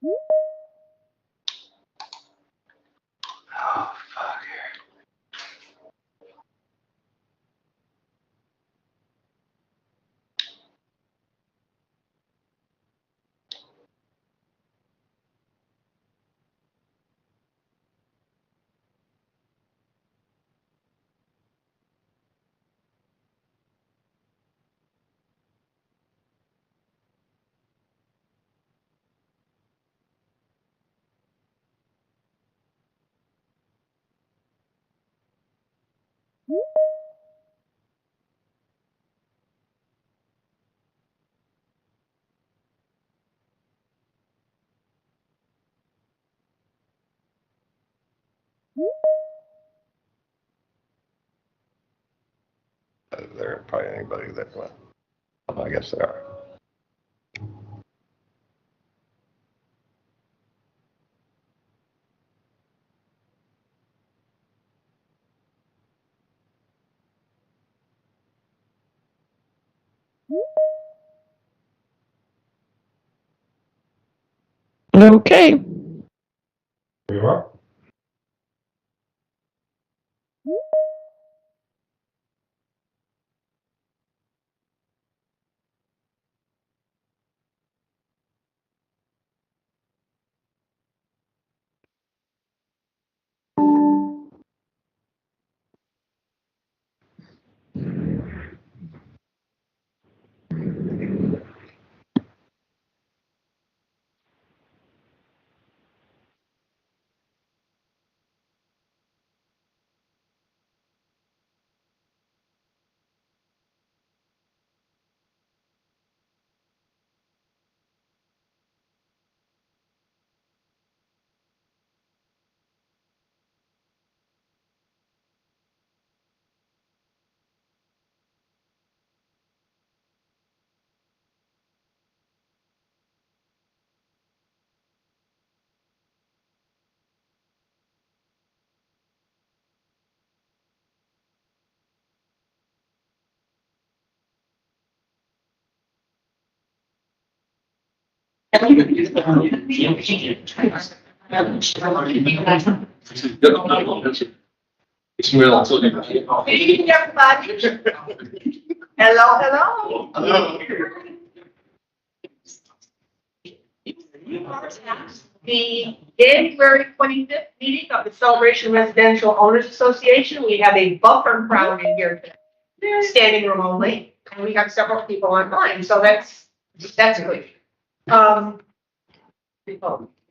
Oh, fuck here. There aren't probably anybody that well, I guess there are. Okay. You are? Good evening, everybody. Hello, hello. Hello. The January 25th meeting of the Celebration Residential Owners Association. We have a buffer crowd in here today, standing room only, and we have several people online, so that's good. Well,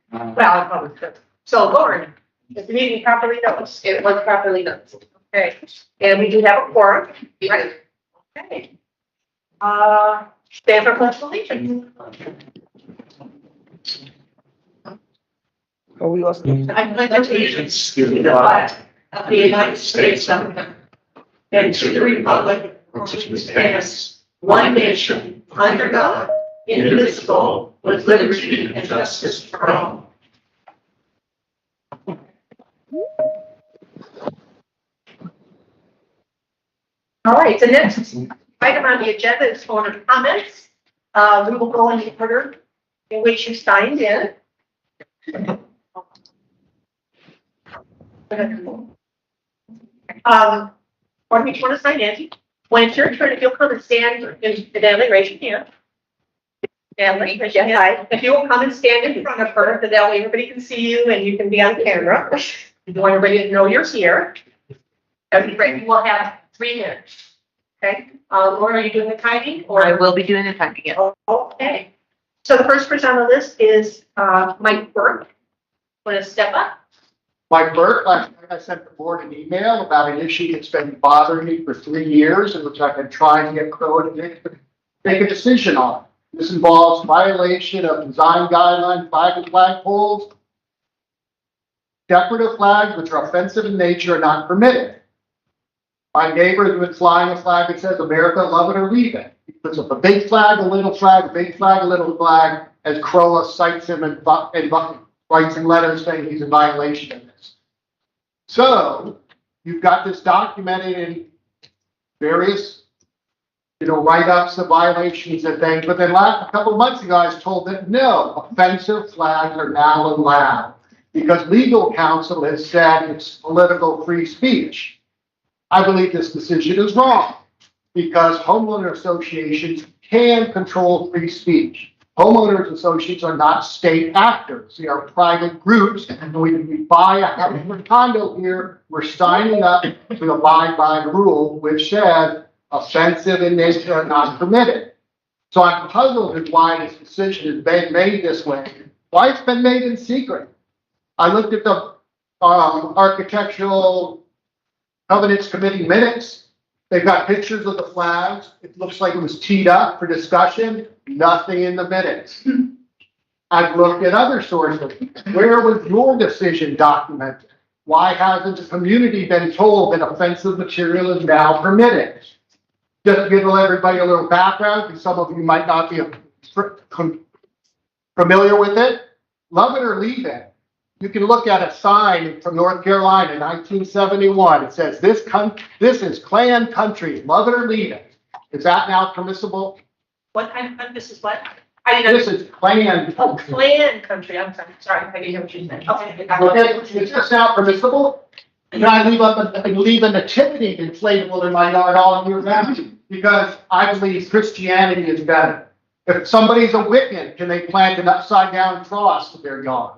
probably good. So Lauren, is the meeting properly noticed? It was properly noticed. Okay, and we do have a quorum, right? Okay. Stand for pledge of allegiance. Oh, we lost. I pledge allegiance to the flag of the United States of America and to the republic for which it stands, one nation, under God, indivisible, with liberty and justice for all. All right, the next item on the agenda is owner comments. We will go in the order in which you signed in. Or if you want to sign in, when it's your turn, if you'll come and stand in the Natalie, raise your hand. Natalie, raise your hand. If you will come and stand in front of her, so that way everybody can see you and you can be on camera. You want everybody to know you're here. That'd be great. You will have 3 minutes. Okay, Laura, are you doing the timing? Or I will be doing the timing, yes. Okay. So the first person on the list is Mike Burke. Want to step up? Mike Burke, last night I sent the board an email about an issue that's been bothering me for 3 years and which I've been trying to get CROA to make a decision on. This involves violation of design guideline flag and flagpoles. Decorative flags which are offensive in nature are not permitted. My neighbor has been flying a flag that says America, love it or leave it. He puts up a big flag, a little flag, a big flag, a little flag, as CROA cites him and writes in letters saying he's in violation of this. So you've got this documented in various write-ups of violations and things. But then a couple of months ago, I was told that no, offensive flags are now allowed because legal counsel has said it's political free speech. I believe this decision is wrong because homeowner associations can control free speech. Homeowners associations are not state actors. They are private groups. And when we buy a house or condo here, we're signing up to abide by the rule, which says offensive in nature are not permitted. So I'm puzzled at why this decision has been made this way. Why it's been made in secret. I looked at the Architectural Covenants Committee minutes. They've got pictures of the flags. It looks like it was teed up for discussion. Nothing in the minutes. I've looked at other sources. Where was your decision documented? Why hasn't the community been told that offensive material is now permitted? Just to give everybody a little background, because some of you might not be familiar with it. Love it or leave it. You can look at a sign from North Carolina in 1971. It says, this is Klan country, love it or leave it. Is that now permissible? What kind of, this is what? I didn't This is Klan Oh, country. Klan country, I'm sorry, I didn't hear what you said. Okay. Okay, is this now permissible? Can I leave a nativity inflatable in my yard all year round? Because I believe Christianity is better. If somebody's a Wiccan, can they plant an upside down cross in their yard?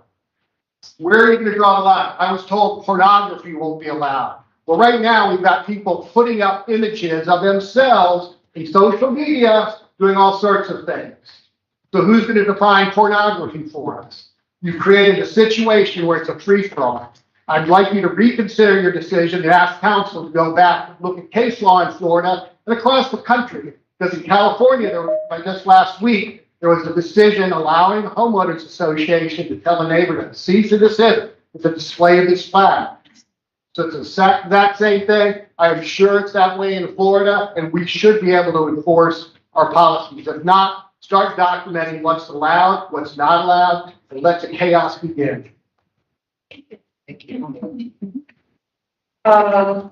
Where are you going to draw the line? I was told pornography won't be allowed. Well, right now we've got people putting up images of themselves in social media doing all sorts of things. So who's going to define pornography for us? You've created a situation where it's a free-for-all. I'd like you to reconsider your decision and ask council to go back and look at case law in Florida and across the country. Because in California, just last week, there was a decision allowing the homeowners association to tell a neighbor to cease and desist with the display of this flag. So it's that same thing. I am sure it's that way in Florida, and we should be able to enforce our policies. If not, start documenting what's allowed, what's not allowed, and let the chaos begin. Thank you. Tom,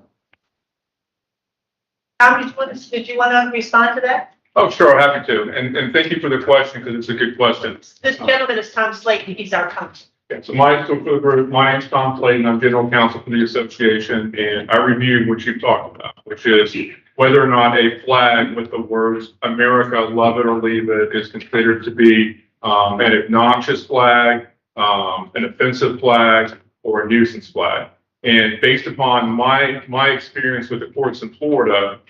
did you want to respond to that? Oh, sure, happy to. And thank you for the question because it's a good question. This gentleman is Tom Slate, he's our counsel. Yeah, so for the group, my name's Tom Clayton. I'm general counsel for the association, and I reviewed what you've talked about, which is whether or not a flag with the words "America, love it or leave it" is considered to be an obnoxious flag, an offensive flag, or a nuisance flag. And based upon my experience with the courts in Florida,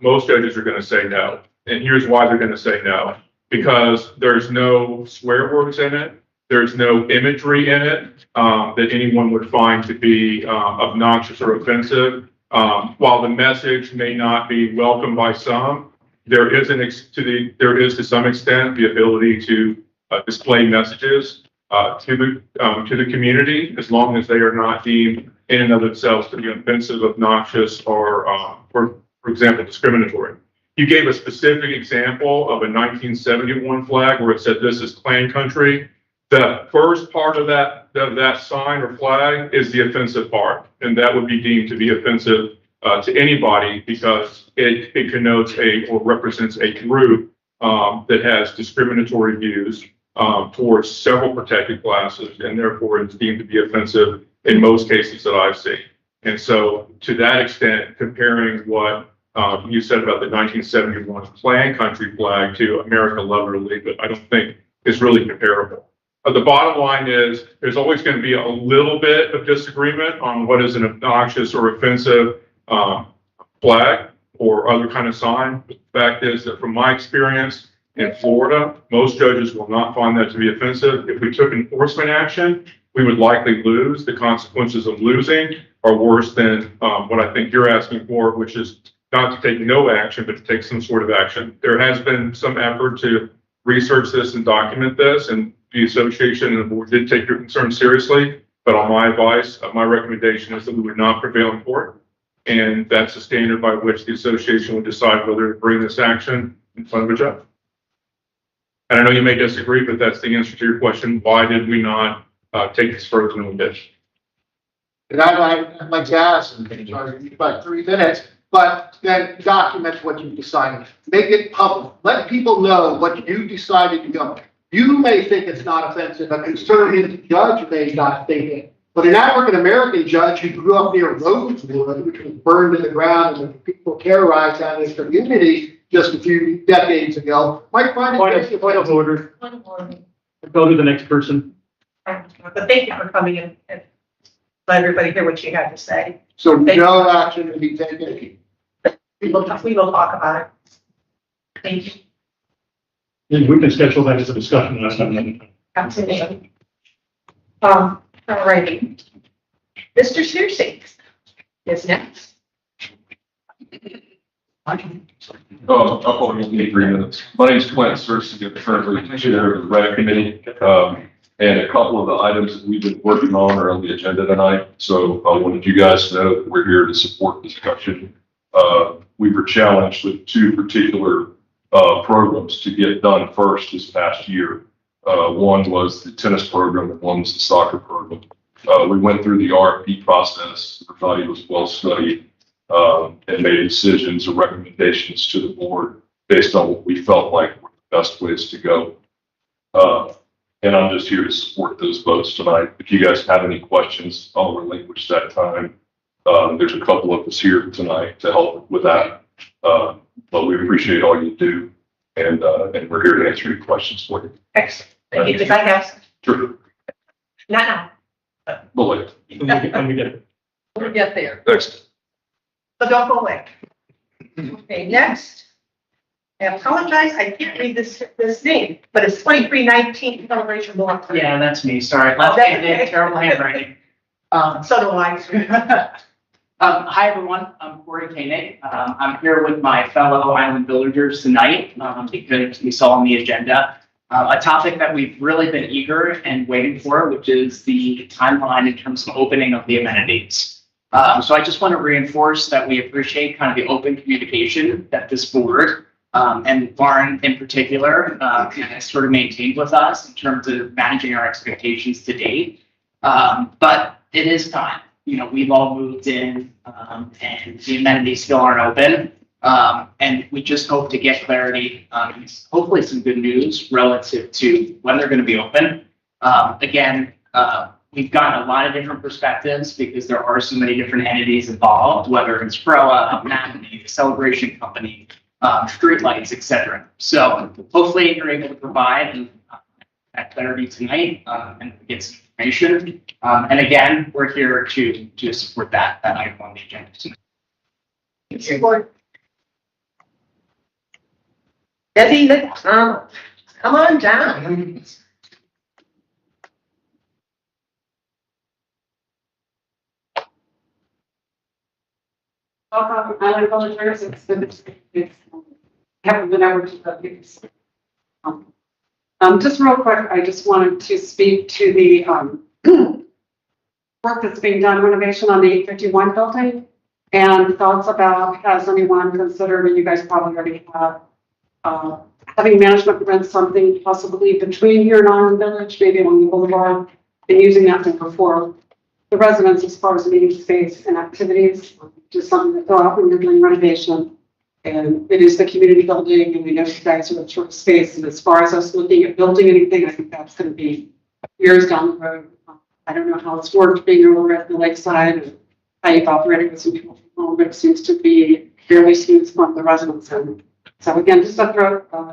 most judges are going to say no. And here's why they're going to say no. Because there's no swear words in it. There's no imagery in it that anyone would find to be obnoxious or offensive. While the message may not be welcomed by some, there is to some extent the ability to display messages to the community, as long as they are not deemed in and of themselves to be offensive, obnoxious, or for example, discriminatory. You gave a specific example of a 1971 flag where it said this is Klan country. The first part of that sign or flag is the offensive part, and that would be deemed to be offensive to anybody because it connotes or represents a group that has discriminatory views towards several protected classes, and therefore it's deemed to be offensive in most cases that I've seen. And so to that extent, comparing what you said about the 1971 Klan country flag to America, love it or leave it, I don't think is really comparable. The bottom line is there's always going to be a little bit of disagreement on what is an obnoxious or offensive flag or other kind of sign. But the fact is that from my experience in Florida, most judges will not find that to be offensive. If we took enforcement action, we would likely lose. The consequences of losing are worse than what I think you're asking for, which is not to take no action, but to take some sort of action. There has been some effort to research this and document this, and the association and the board did take your concern seriously. But on my advice, my recommendation is that we would not prevail in court. And that's the standard by which the association would decide whether to bring this action in front of a judge. And I know you may disagree, but that's the answer to your question. Why did we not take this further than we did? And I'd like to ask, in about 3 minutes, but then document what you decided. Make it public. Let people know what you decided to go. You may think it's not offensive. A conservative judge may not think it. But an African-American judge who grew up near Rosewood, which was burned to the ground and the people terrorized out of his community just a few decades ago, might find it. Point of order. Go to the next person. But thank you for coming in and let everybody hear what you had to say. So no action to be taken. We will talk about it. Thank you. And we can schedule that as a discussion last time. Absolutely. All righty. Mr. Searcy is next. I'll call you in 3 minutes. My name is Clint Searcy, I'm currently chair of the rec committee. And a couple of the items that we've been working on are on the agenda tonight. So I wanted you guys to know that we're here to support discussion. We were challenged with 2 particular programs to get done first this past year. One was the tennis program and one was the soccer program. We went through the RFP process. Everybody was well studied and made decisions or recommendations to the board based on what we felt like were the best ways to go. And I'm just here to support those votes tonight. If you guys have any questions, I'll relinquish that time. There's a couple of us here tonight to help with that. But we appreciate all you do, and we're here to answer any questions for you. Excellent. Thank you. If I have some. Sure. Not now. We'll wait. When we get it. We'll get there. Next. So don't go away. Okay, next. I apologize, I can't read this name, but it's 2319 celebration block. Yeah, that's me, sorry. Okay. Terrible handwriting. So do I. Hi, everyone, I'm Corey Koenig. I'm here with my fellow island villagers tonight, because we saw on the agenda, a topic that we've really been eager and waiting for, which is the timeline in terms of opening of the amenities. So I just want to reinforce that we appreciate kind of the open communication that this board, and Lauren in particular, has sort of maintained with us in terms of managing our expectations to date. But it is time. You know, we've all moved in, and the amenities still aren't open. And we just hope to get clarity, hopefully some good news relative to when they're going to be open. Again, we've gotten a lot of different perspectives because there are so many different entities involved, whether it's CROA, the Celebration Company, streetlights, etc. So hopefully you're able to provide that clarity tonight, and get some information. And again, we're here to support that item on the agenda tonight. Support. Debbie, come on down. Welcome, Island Villagers. It's haven't been able to the these. Just real quick, I just wanted to speak to the work that's being done, renovation on the 851 building, and thoughts about, has anyone considered, and you guys probably already have, having management rent something possibly between here and Island Village, maybe on the boulevard, and using that for the residents as far as meeting space and activities, just something to throw out when you're doing renovation. And it is the community building, and we know you guys are in short space. And as far as us looking at building anything, I think that's going to be years down the road. I don't know how it's worked being over at the lakeside and how you've operated with some people from home, but it seems to be fairly smooth from the residents. And so again, just a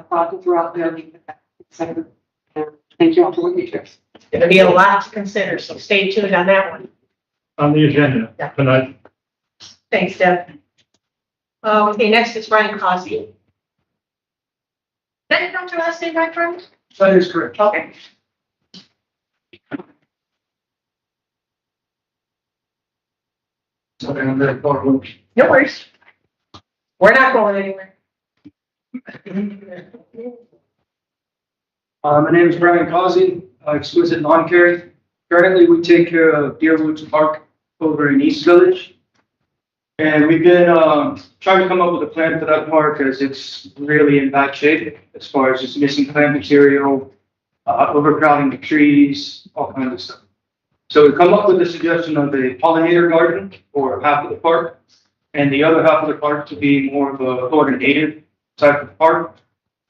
thought to throw out there. And thank you all for looking at. There'll be a lot to consider, so stay tuned on that one. On the agenda tonight. Thanks, Deb. Okay, next is Brian Cosby. Did I pronounce your last name right, Brian? That is correct. Okay. No worries. We're not going anywhere. My name is Brian Causey, Exquisite Lawn Care. Currently, we take care of Deerwoods Park over in East Village. And we've been trying to come up with a plan for that park as it's really in bad shape as far as just missing plant material, overcrowding the trees, all kinds of stuff. So we come up with the suggestion of a pollinator garden for half of the park. and the other half of the park to be more of a Florida native type of park.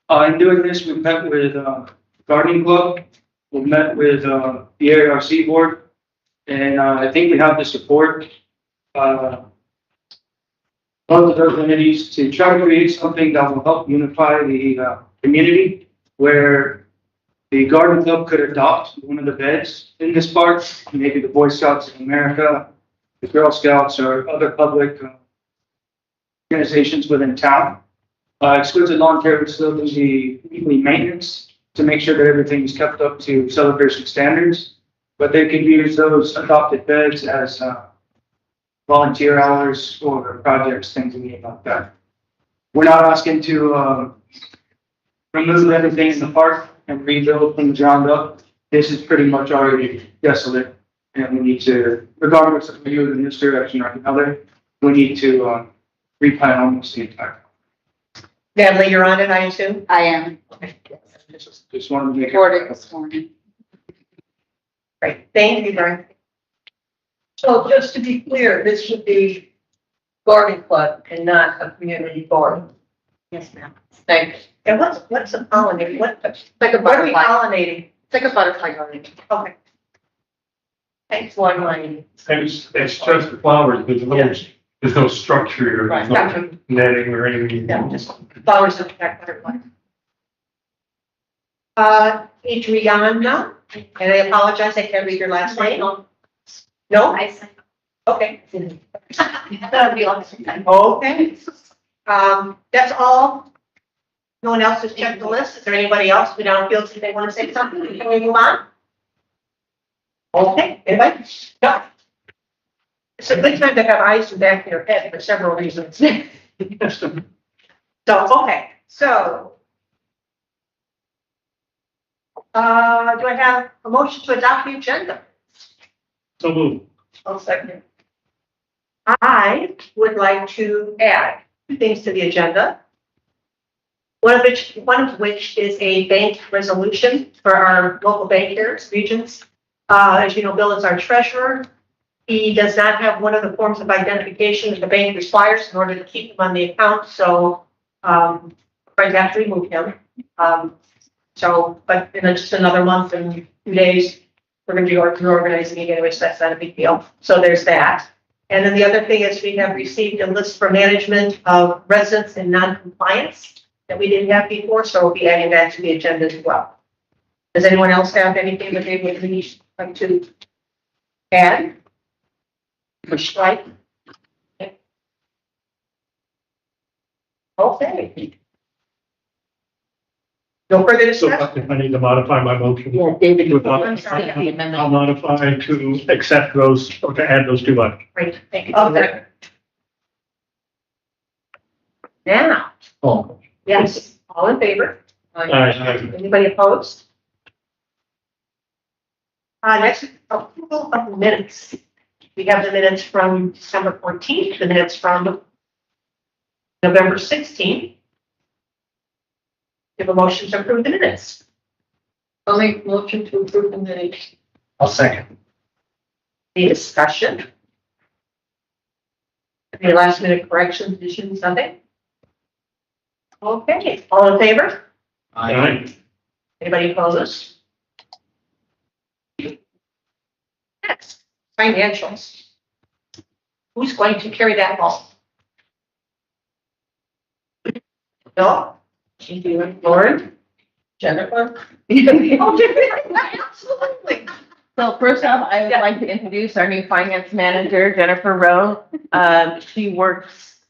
In doing this, we met with, gardening club, we met with, the ARC board, and, I think we have the support, both of those entities to try to create something that will help unify the, community, where the garden club could adopt one of the beds in this park, maybe the Boy Scouts of America, the Girl Scouts, or other public, organizations within town. Exclusive lawn care would still do the weekly maintenance to make sure that everything is kept up to celebration standards. But they can use those adopted beds as volunteer hours or projects, things like that. We're not asking to remove everything in the park and rebuild from the ground up. This is pretty much already desolate, and we need to, regardless if we move in this direction or another, we need to replant almost the entire. Natalie, you're on it, I assume? I am. Just wanted to make Boarded it. this morning. Great, thank you, Brian. So just to be clear, this should be garden club and not a community garden. Yes, ma'am. Thanks. And what's a pollinator? Like a What are we butterfly. pollinating? It's like a butterfly garden. Okay. Thanks. One line. And it's just flowers, there's no structure, there's no Gotcha. netting or anything. Yeah, just flowers of that butterfly. Adriana, and I apologize, I can't read your last name. No? Okay. That'll be awesome. Okay. That's all. No one else has checked the list. Is there anybody else we don't feel that they want to say something before we move on? Okay, anybody? No. It's a good time to have eyes in the back of your head for several reasons. So, okay, so. Do I have a motion to adopt the agenda? So move. I'll second. I would like to add two things to the agenda. One of which is a bank resolution for our local bank areas, regions. As you know, Bill is our treasurer. He does not have one of the forms of identification that the bank requires in order to keep him on the account, so, we're going to have to remove him. But in just another month and 2 days, we're going to be reorganizing again, which that's not a big deal. So there's that. And then the other thing is we have received a list for management of residents in non-compliance that we didn't have before, so we'll be adding that to the agenda as well. Does anyone else have anything that they would like to add? Or strike? Okay. No further So discussion? if I need to modify my motion. Yeah, David. I'm sorry. The amendment. I'll modify to accept those, or to add those two items. Great, thank you. Okay. Now, Oh. yes, all in favor? Aye. Anybody opposed? Next, approval of the minutes. We have the minutes from December 14th, the minutes from November 16th. Give a motion to approve the minutes. I'll make motion to approve the minutes. I'll second. Any discussion? Any last minute corrections, additions, something? Okay, all in favor? Aye. Anybody opposed? Next, financials. Who's going to carry that ball? Bill? Lauren? Jennifer? Absolutely. So first off, I would like to introduce our new finance manager, Jennifer Rowe. She works,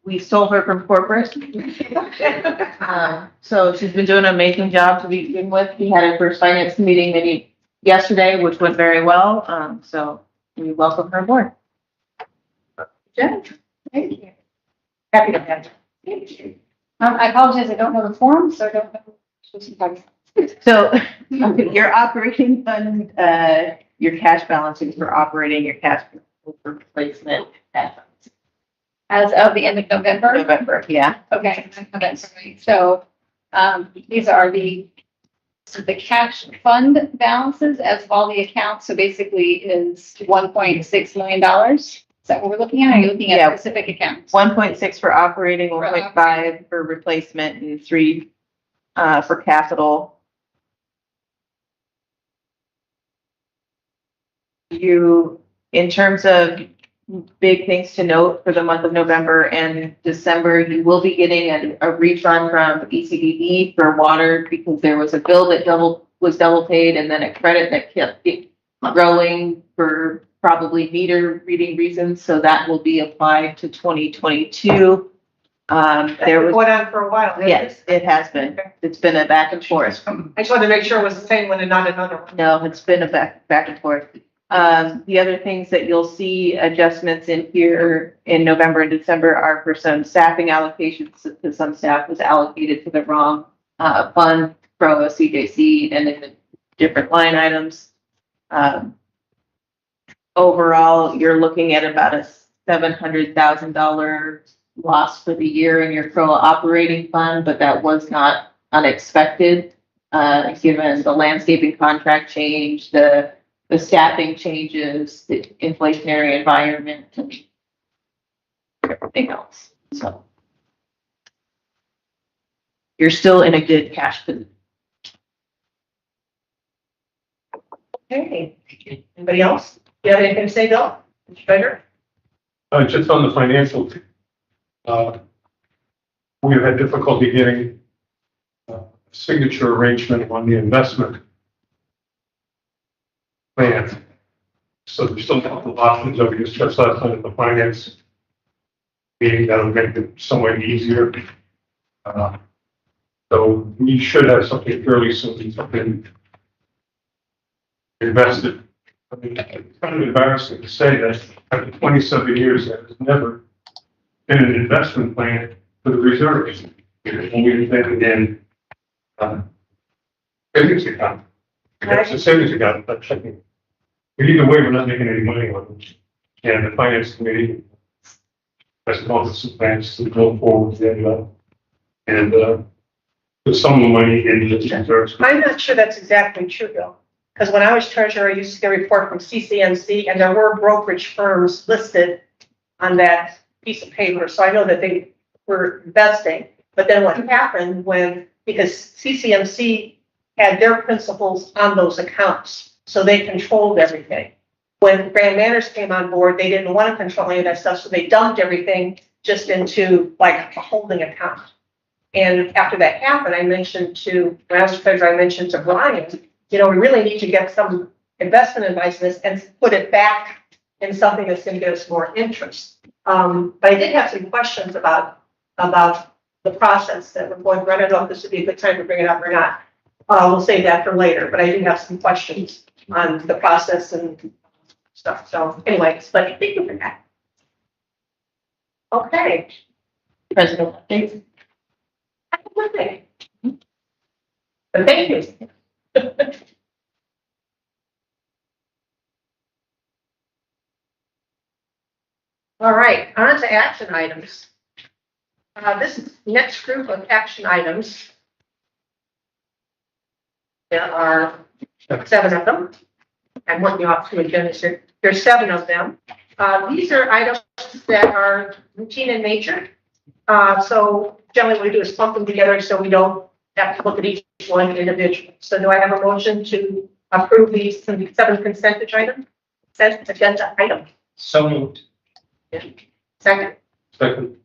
we stole her from corporate. So she's been doing an amazing job to begin with. We had our first finance meeting yesterday, which went very well. So we welcome her aboard. Jen? Thank you. Happy to have you. Thank you. I apologize, I don't know the form, so I don't know. So your operating fund, your cash balances for operating, your cash for replacement. As of the end of November? November, yeah. Okay, that's right. So, these are the cash fund balances as of all the accounts. So basically is $1.6 million. that what we're looking at? Are you looking at Yeah. specific accounts? 1.6 for operating, For 1.5 for replacement, and 3 for capital. In terms of big things to note for the month of November and December, you will be getting a refund from ECDD for water because there was a bill that was double paid and then a credit that kept growing for probably meter reading reasons. So that will be applied to 2022. That's There been was, going on for a while. hasn't yes, it has been. It's been a back and forth. I just wanted to make sure it was the same one and not another one. No, it's been a back and forth. The other things that you'll see adjustments in here in November and December are for some staffing allocations, because some staff was allocated to the wrong, fund, CROA, CJC, and in the different line items. Overall, you're looking at about a $700,000 loss for the year in your CROA operating fund, but that was not unexpected, given the landscaping contract change, the staffing changes, the inflationary environment, and everything else. So you're still in a good cash position. Okay. Anybody else? Do you have anything to say, Bill? Mr. Treasurer? Just on the financials, we've had difficulty getting signature arrangement on the investment plan. So there's still a couple of options that we discussed last night at the finance meeting that'll make it somewhat easier. So we should have something fairly soon, something invested. I mean, it's kind of embarrassing to say that after 27 years, there has never been an investment plan for the reserves. It's only been in savings account. It's a savings account, but checking. But either way, we're not making any money on it. And the finance committee has come up with some plans to go forward and put some of the money in the reserves. I'm not sure that's exactly true, Bill. Because when I was treasurer, I used to get a report from CCMC, and there were brokerage firms listed on that piece of paper. So I know that they were investing. But then what happened because CCMC had their principals on those accounts, so they controlled everything. When Grand Manners came on board, they didn't want to control any of that stuff, so they dumped everything just into like a holding account. And after that happened, when I was treasurer, I mentioned to Brian, we really need to get some investment advice in this and put it back in something that's going to get us more interest. But I did have some questions about the process that we're going through. I don't know if this would be a good time to bring it up or not. We'll save that for later, but I do have some questions on the process and stuff. So anyways, but thank you for that. Okay. President updates. Have a good day. But thank you. All right, on to action items. This next group of action items, there are 7 of them. I'm working off 2 agendas here. There's 7 of them. These are items that are routine in nature. So generally what we do is clump them together so we don't have to look at each one individually. So do I have a motion to approve these 7 consent agenda items? So moved. Second. Second.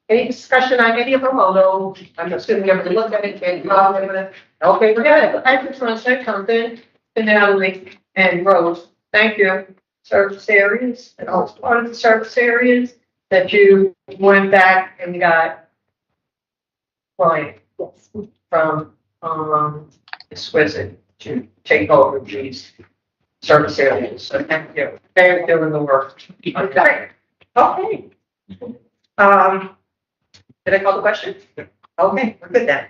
Any discussion on any of them, although I'm assuming everybody looked at it and, okay, we're good. I just want to say something to Natalie and Rose. Thank you. Service areas, and also part of the service areas that you went back and got client from, Exquisite to take over these service areas. So thank you. They're doing the work. Okay. Okay. Did I call the question? Okay, we're good then.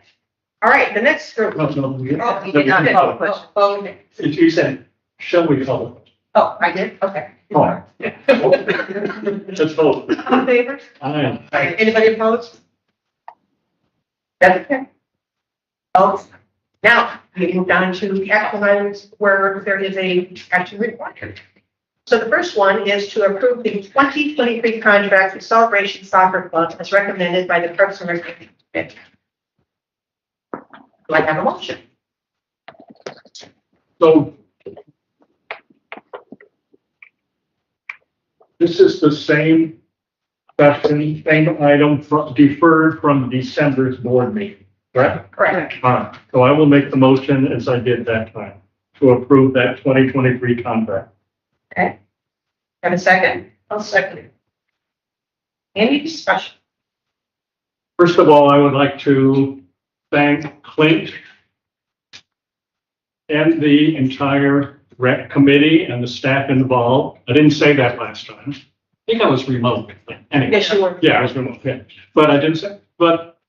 All right, the next group. No, Oh, you did not call the question. Oh, okay. You said, shall we call it? Oh, I did? Okay. Oh, yeah. Let's vote. All in favor? Aye. Anybody opposed? That's okay. Oh, now we move down to action items where there is a action required. So the first one is to approve the 2023 contract with Celebration Soccer Club as recommended by the Parks and Recreation Committee. Do I have a motion? So this is the same session, same item deferred from December's board meeting, correct? Correct. So I will make the motion as I did that time to approve that 2023 contract. Okay. Have a second? I'll second it. Any discussion? First of all, I would like to thank Clint and the entire rec committee and the staff involved. I didn't say that last time. I think I was remote. Anyway, Yes, you were. yeah, I was remote, yeah. But I didn't say, but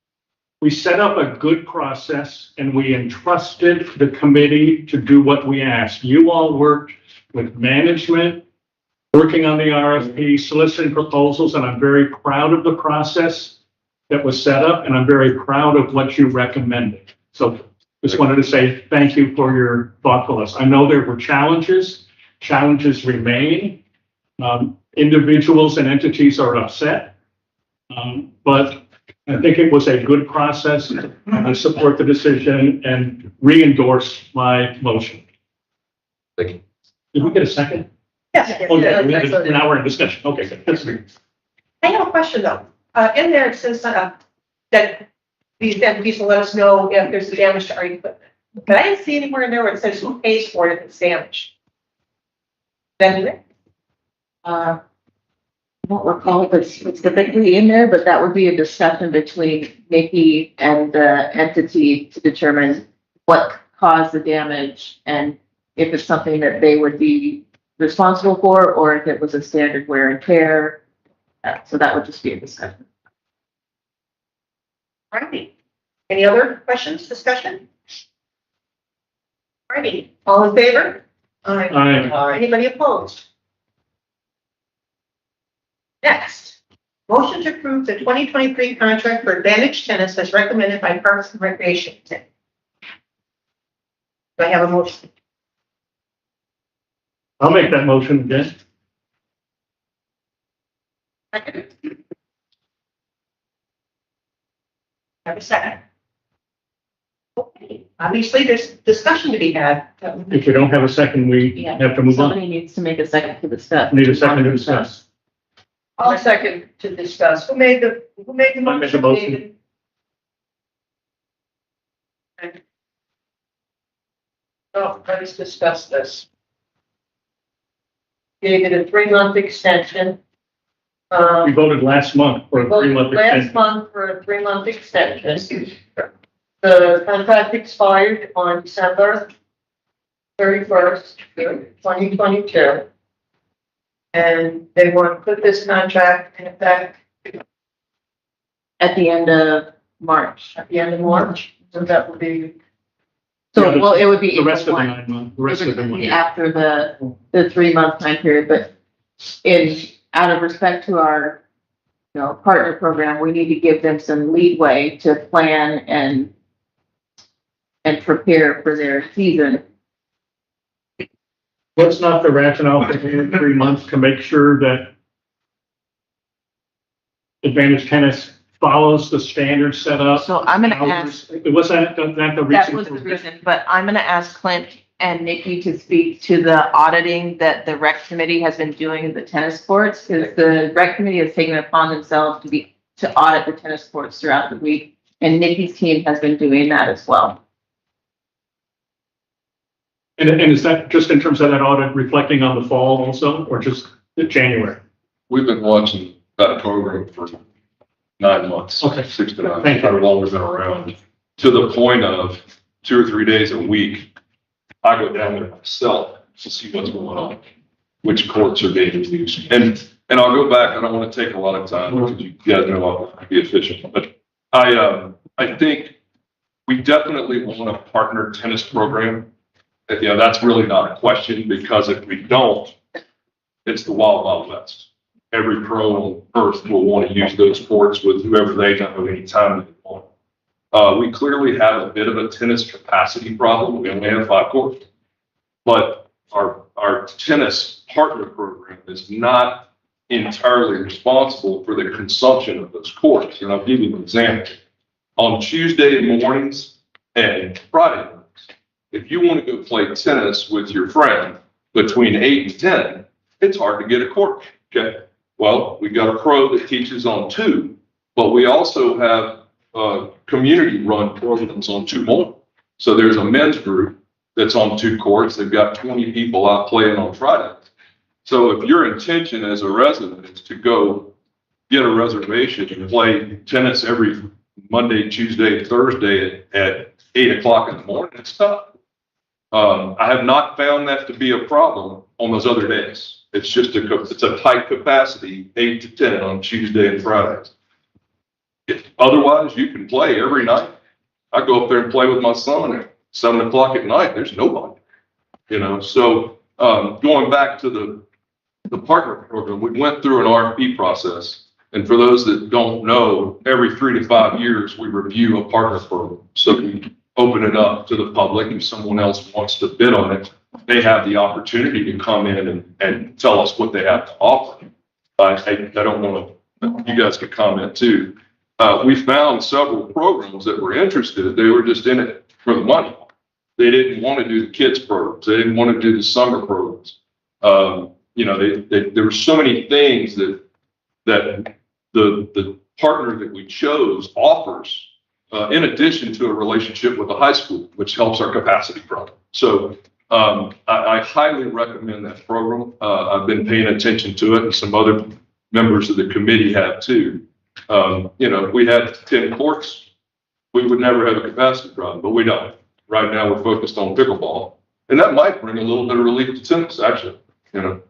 we set up a good process and we entrusted the committee to do what we asked. You all worked with management, working on the RFP, soliciting proposals, and I'm very proud of the process that was set up, and I'm very proud of what you recommended. So just wanted to say thank you for your thoughtfulness. I know there were challenges. Challenges remain. Individuals and entities are upset. But I think it was a good process. I support the decision and re-endorse my motion. Thank you. Did we get a second? Yes. Okay, now we're in discussion. Okay, good. That's great. I have a question though. In there, it says, that these entities will let us know if there's damage to our equipment. But I didn't see anywhere in there where it says who pays for it if it's damaged. Then, I don't recall if it's specifically in there, but that would be a discussion between Nikki and the entity to determine what caused the damage and if it's something that they would be responsible for, or if it was a standard wear and tear. So that would just be a discussion. righty. Any other questions, discussion? Righty, all in favor? Aye. Anybody opposed? Next, motion to approve the 2023 contract for Advantage Tennis as recommended by Parks and Recreation. Do I have a motion? I'll make that motion again. Second. Have a second. Okay, obviously there's discussion to be had. If we don't have a second, we Yeah. have to move on. Somebody needs to make a second to discuss. Need a second to discuss. I'll second to discuss. Who made the I made the motion? motion. David? Oh, let's discuss this. Gave it a 3-month extension. We voted last month for a 3-month Last extension. month for a 3-month extension. The contract expired on December 31st, 2022. And they want to put this contract in effect At the end of March. at the end of March. So that would be, So, Yeah, well, it would be The rest of the April 1. 9 months, the rest of the It would month. be after the 3-month time period, but out of respect to our, partner program, we need to give them some leeway to plan and prepare for their season. What's not the rationale for doing 3 months to make sure that Advantage Tennis follows the standard set up? So I'm gonna ask, Was that the that reason? was the reason, but I'm gonna ask Clint and Nikki to speak to the auditing that the rec committee has been doing of the tennis courts, because the rec committee has taken it upon themselves to audit the tennis courts throughout the week, and Nikki's team has been doing that as well. And is that just in terms of that audit reflecting on the fall also, or just January? We've been watching that program for 9 months. Okay. 6 to 9, Thank you. however long we've been around, to the point of 2 or 3 days a week. I go down there myself to see what's going on, which courts are being used. And I'll go back, I don't want to take a lot of time because you guys know I want to be efficient, but I think we definitely want a partner tennis program. That's really not a question, because if we don't, it's the wild, wild west. Every pro on earth will want to use those courts with whoever they know anytime they want. We clearly have a bit of a tennis capacity problem. We only have 5 courts, but our our tennis partner program is not entirely responsible for the consumption of those courts. And I'll give you an example. On Tuesday mornings and Friday mornings, if you want to go play tennis with your friend between 8 and 10, it's hard to get a court. Okay. Well, we got a CROA that teaches on 2, but we also have community run programs on 2 more. So there's a men's group that's on 2 courts. They've got 20 people out playing on Friday. So if your intention as a resident is to go get a reservation and play tennis every Monday, Tuesday, Thursday at 8 o'clock in the morning, it's tough. I have not found that to be a problem on those other days. It's just it's a tight capacity, 8 to 10 on Tuesday and Fridays. Otherwise, you can play every night. I go up there and play with my son at 7 o'clock at night. There's nobody, So going back to the partner program, we went through an RFP process. And for those that don't know, every 3 to 5 years, we review a partner program. So we open it up to the public. If someone else wants to bid on it, they have the opportunity to come in and tell us what they have to offer. I don't want to, you guys can comment too. We found several programs that were interested. They were just in it for the money. They didn't want to do the kids programs. They didn't want to do the summer programs. There were so many things that the partner that we chose offers, in addition to a relationship with the high school, which helps our capacity problem. So I highly recommend that program. I've been paying attention to it, and some other members of the committee have too. If we had 10 courts, we would never have a capacity problem, but we don't. Right now, we're focused on pickleball, and that might bring a little bit of relief to tennis, actually.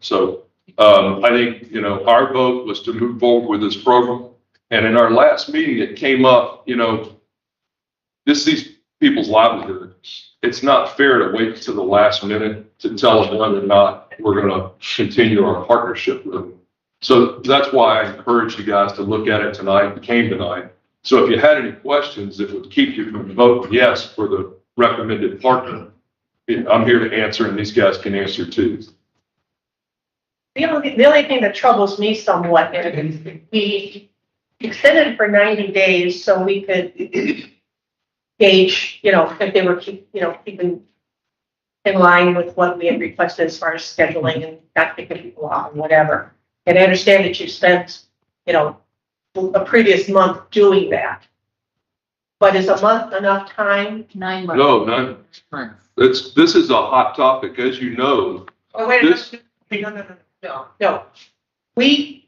So I think our vote was to move forward with this program, and in our last meeting, it came up. This is these people's livelihood. It's not fair to wait to the last minute to tell them whether or not we're going to continue our partnership with them. So that's why I encourage you guys to look at it tonight and came tonight. So if you had any questions that would keep you from voting yes for the recommended partner, I'm here to answer, and these guys can answer too. The only thing that troubles me somewhat is we extended for 90 days so we could gauge, if they were keeping in line with what we had requested as far as scheduling and not picking people off and whatever. And I understand that you spent, a previous month doing that. But is a month enough time? 9 months. No, none. This is a hot topic, as you know. Oh, wait a minute. No. We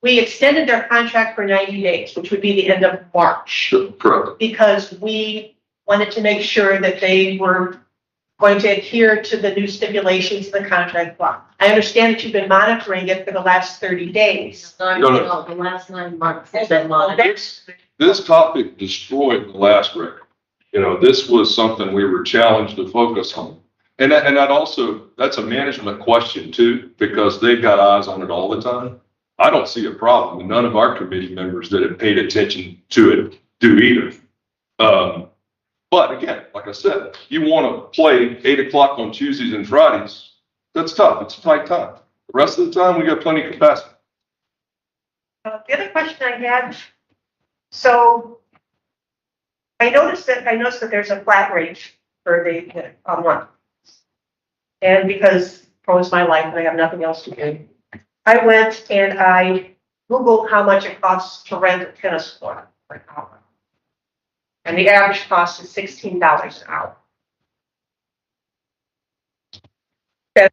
extended their contract for 90 days, which would be the end of March. Correct. Because we wanted to make sure that they were going to adhere to the new stipulations of the contract law. I understand that you've been monitoring it for the last 30 days. No. The last 9 months has been monitored. This topic destroyed the last record. This was something we were challenged to focus on. And that's a management question too, because they've got eyes on it all the time. I don't see a problem, and none of our committee members that have paid attention to it do either. But again, like I said, you want to play 8 o'clock on Tuesdays and Fridays, that's tough. It's a tight time. The rest of the time, we got plenty of capacity. The other question I had, so I noticed that there's a flat rate for the month. And because CROA is my life and I have nothing else to do, I went and I Googled how much it costs to rent a tennis court for an hour. And the average cost is $16 an hour.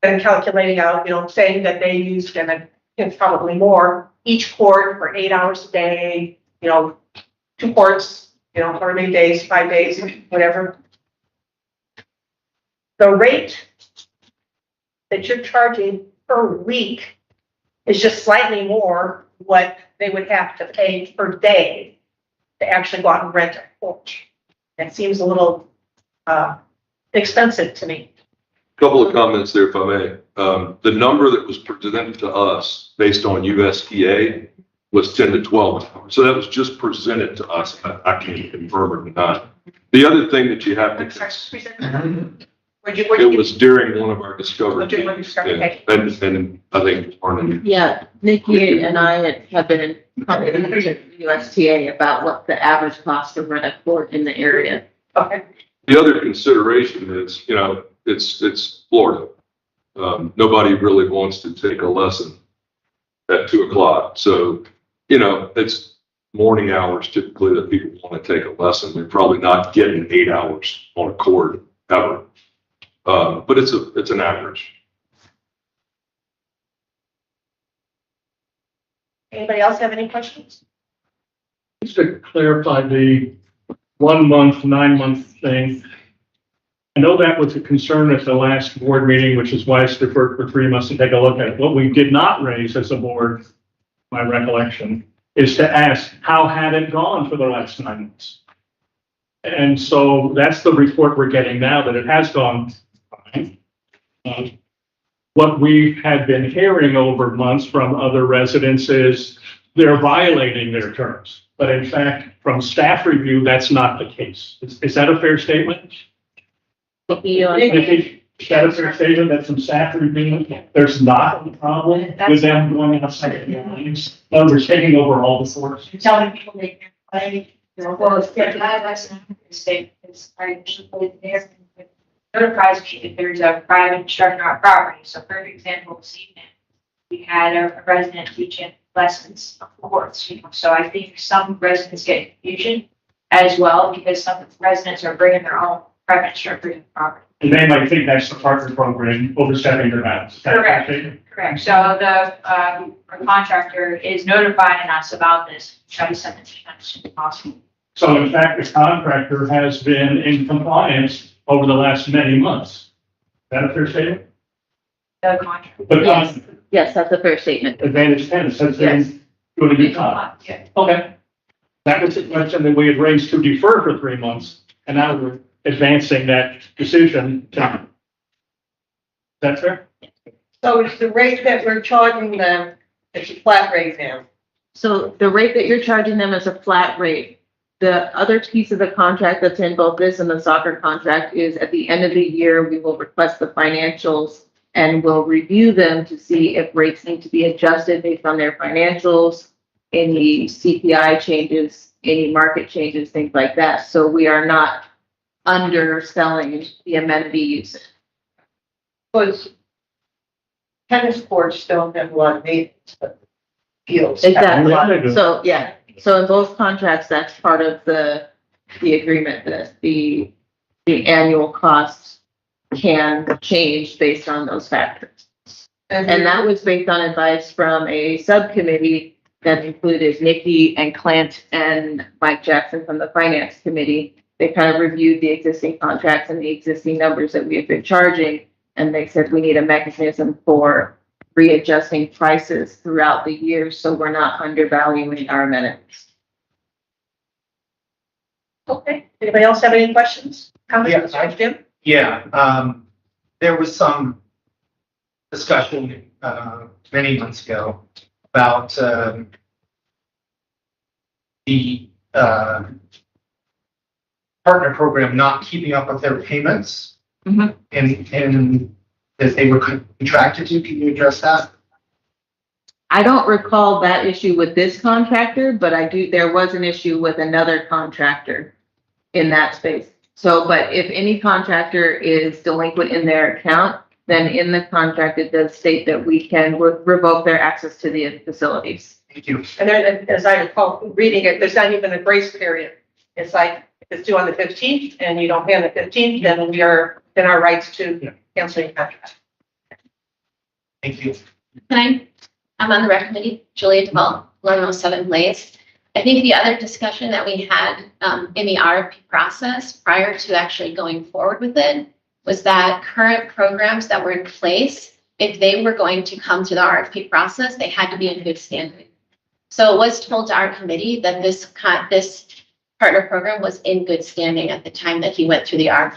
And calculating out, saying that they used, and it's probably more, each court for 8 hours a day, 2 courts, however many days, 5 days, whatever. The rate that you're charging per week is just slightly more what they would have to pay per day to actually go out and rent a court. That seems a little expensive to me. Couple of comments there, if I may. The number that was presented to us based on USDA was 10 to 12 hours. So that was just presented to us. I can't confirm or deny. The other thing that you have to It was during one of our discoveries. During one of your discoveries, Yeah. And I think Arnie, Yeah, Nikki and I have been in conversation with USTA about what the average cost of rent a court in the area. Okay. the other consideration is, it's Florida. Nobody really wants to take a lesson at 2 o'clock. So, it's morning hours typically that people want to take a lesson. They're probably not getting 8 hours on a court ever. But it's an average. Anybody else have any questions? Just to clarify the 1 month, 9 month thing. I know that was a concern at the last board meeting, which is why it's deferred for 3 months to take a look at it. What we did not raise as a board, my recollection, is to ask, how had it gone for the last 9 months? And so that's the report we're getting now, that it has gone fine. What we had been hearing over months from other residents is they're violating their terms. But in fact, from staff review, that's not the case. Is that a fair statement? Nikki, Is that a fair statement that from staff review, there's not a problem with them going outside the lines? No, we're taking over all the force. Telling people they can't play. Well, it's good, that's not a state, it's, I usually put it there. Notifies me if there's a private instructor on property, so for example, this evening, we had a resident teaching lessons of courts, so I think some residents get confusion as well, because some residents are bringing their own private instructor to the property. And they might think that's the partner program overstepping their bounds. Is that Correct. right? Correct, so the, our contractor is notifying us about this, try to send it to them as soon as possible. So in fact, the contractor has been in compliance over the last many months. Is that a fair statement? The contractor. But Yes. Yes, that's a fair statement. Advantage Tennis has been doing a good job. Yeah. Okay. That was the question that we had raised to defer for 3 months, and now we're advancing that decision to. Is that fair? So it's the rate that we're charging them, it's a flat rate now. So the rate that you're charging them is a flat rate. The other piece of the contract that's in both this and the soccer contract is at the end of the year, we will request the financials and we'll review them to see if rates need to be adjusted based on their financials, any CPI changes, any market changes, things like that. So we are not underselling the amenity usage. Because tennis courts don't have a lot of maintenance, but fields. Exactly. So, yeah. So in both contracts, that's part of the agreement that the annual costs can change based on those factors. And that was based on advice from a subcommittee that included Nikki and Clint and Mike Jackson from the finance committee. They kind of reviewed the existing contracts and the existing numbers that we have been charging. And they said we need a mechanism for readjusting prices throughout the year, so we're not undervaluing our amenities. Okay, anybody else have any questions? Comments, Jim? Yeah, there was some discussion, many months ago about, the, partner program not keeping up with their payments. Mhm. And that they were contracted to, can you address that? I don't recall that issue with this contractor, but there was an issue with another contractor in that space. So, but if any contractor is delinquent in their account, then in the contract, it does state that we can revoke their access to the facilities. Thank you. And then, as I recall reading it, there's not even a grace period. It's like, if it's due on the 15th and you don't pay on the 15th, then we are in our rights to cancel your contract. Thank you. I'm on the rec committee, Julia Duvall, 1107 Blaze. I think the other discussion that we had in the RFP process prior to actually going forward with it was that current programs that were in place, if they were going to come to the RFP process, they had to be in good standing. So it was told to our committee that this partner program was in good standing at the time that he went through the RFP.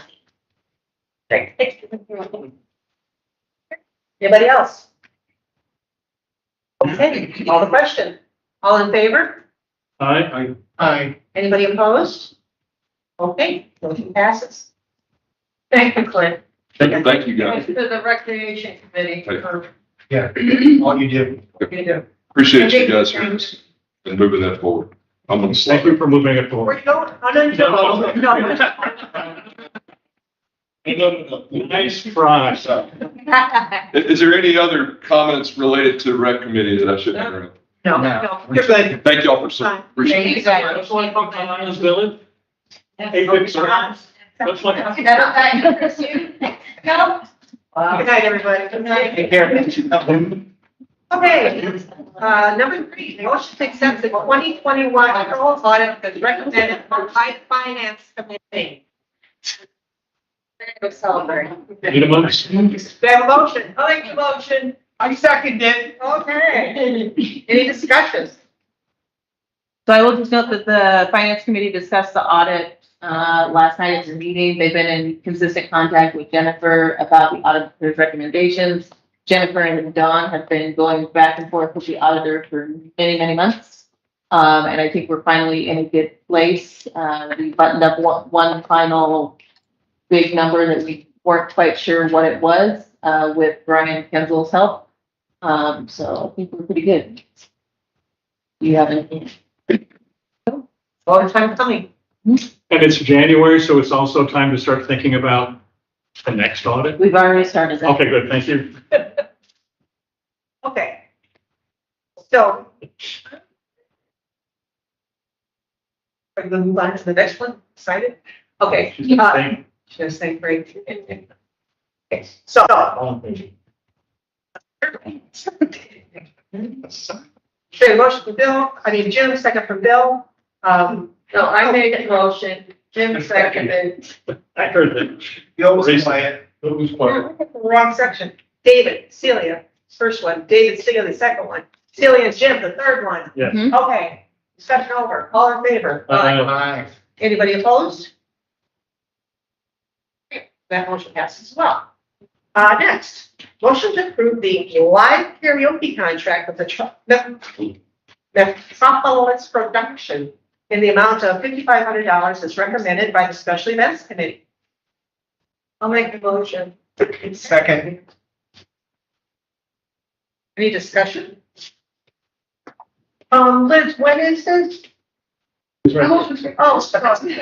Great. Thank you. Anybody else? Okay, call the question. All in favor? Aye. Anybody opposed? Okay, motion passes. Thank you, Clint. Thank you, guys. To the recreation committee for, Yeah, all you do. you know. Appreciate you guys and moving that forward. I'm gonna Thank slide. you for moving it Where forward. you going? Oh, no, no. Nice try. Is there any other comments related to rec committee that I should have around? No, you're good. Thank y'all for so. Fine. Appreciate it. That's one from Carolina's Village. Hey, good, sir. That's one. Good night, everybody. Good night. Take care. Okay, number 3, motion to accept the 2021 control audit as recommended by Finance Committee. Celebrate. Need a motion? Do I have a motion? I like the motion. I second it. Okay. Any discussions? So I will just note that the finance committee discussed the audit, last night at the meeting. They've been in consistent contact with Jennifer about the auditor's recommendations. Jennifer and Dawn have been going back and forth with the auditor for many, many months. And I think we're finally in a good place. We buttoned up one final big number that we weren't quite sure what it was, with Brian Kenzel's help. So I think we're pretty good. Do you have anything? All the time coming. And it's January, so it's also time to start thinking about the next audit. We've already started that. Okay, good, thank you. Okay. So. Are we gonna move on to the next one? Excited? Okay. Just think great. Okay, so. Okay, motion from Bill, Jim, second from Bill. No, I made a motion, Jim seconded. I heard that. You almost quiet. It was quiet. Wrong section. David, Celia, first one. David, Celia, the second one. Celia and Jim, the third one. Yes. Okay, discussion over. All in favor? Aye. Anybody opposed? That motion passes as well. Next, motion to approve the live karaoke contract with the Metropolis Production in the amount of $5,500 as recommended by the Special Events Committee. I'll make the motion. Second. Any discussion? Liz, when is this? Oh, sorry.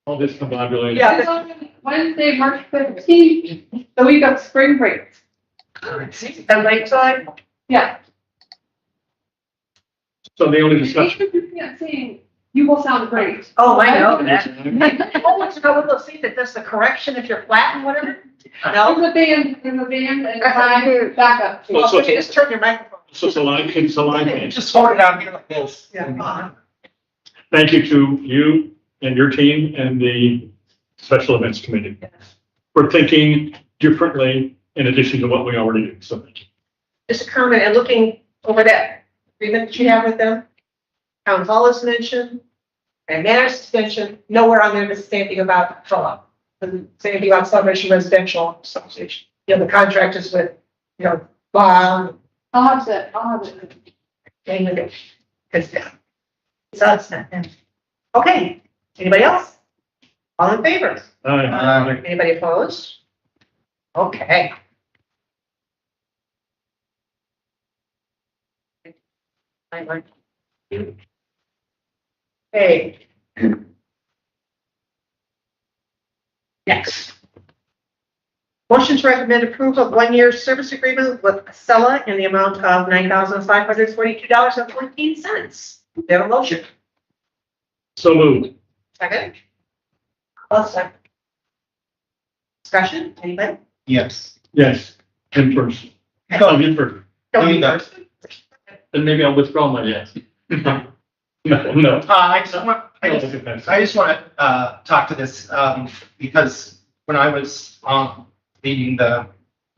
All this combobulated. Yeah. Wednesday, March 15th, the week of spring break. The late time? Yeah. So the only discussion. Even if you can't sing, you will sound great. Oh, I know that. Oh, what's it called, those things that does the correction if you're flat and whatever? No? In the band, and I backup. Oh, so you just turn your microphone. So it's a line, it's a line. Just hold it out here like this. Yeah. Thank you to you and your team and the Special Events Committee for thinking differently in addition to what we already do. So thank you. Just a comment, and looking over that agreement that you have with them, town hall is mentioned, and manor suspension, nowhere on there does it say anything about CROA. Doesn't say anything about Celebration Residential Association. You know, the contract is with, Bob. I'll have it. Because, so it's not them. Okay, anybody else? All in favor? Aye. Anybody opposed? Okay. Okay. Next. Motion to recommend approval of 1-year service agreement with Acela in the amount of $9,542.14. Do you have a motion? So moved. Second? I'll second. Discussion, anybody? Yes. Yes, in person. No, in person. Don't you go. Then maybe I'll withdraw my yes. No. I just want to talk to this because when I was leading the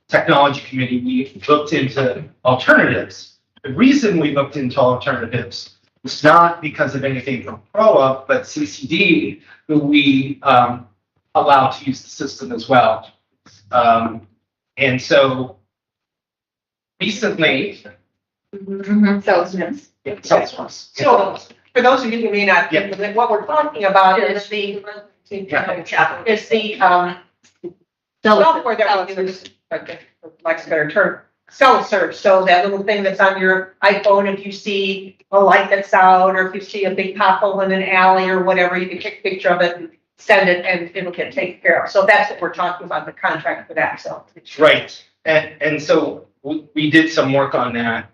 technology committee, we looked into alternatives. The reason we looked into alternatives was not because of anything from CROA, but CCD, who we allow to use the system as well. And so recently, Salesman. So, for those of you who may not, what we're talking about is the software that we use, like, for lack of a better term, self-serve. So that little thing that's on your iPhone, if you see a light that's out, or if you see a big pothole in an alley or whatever, you can take a picture of it and send it, and it'll get taken care of. So that's what we're talking about, the contract for that, so. Right, and so we did some work on that.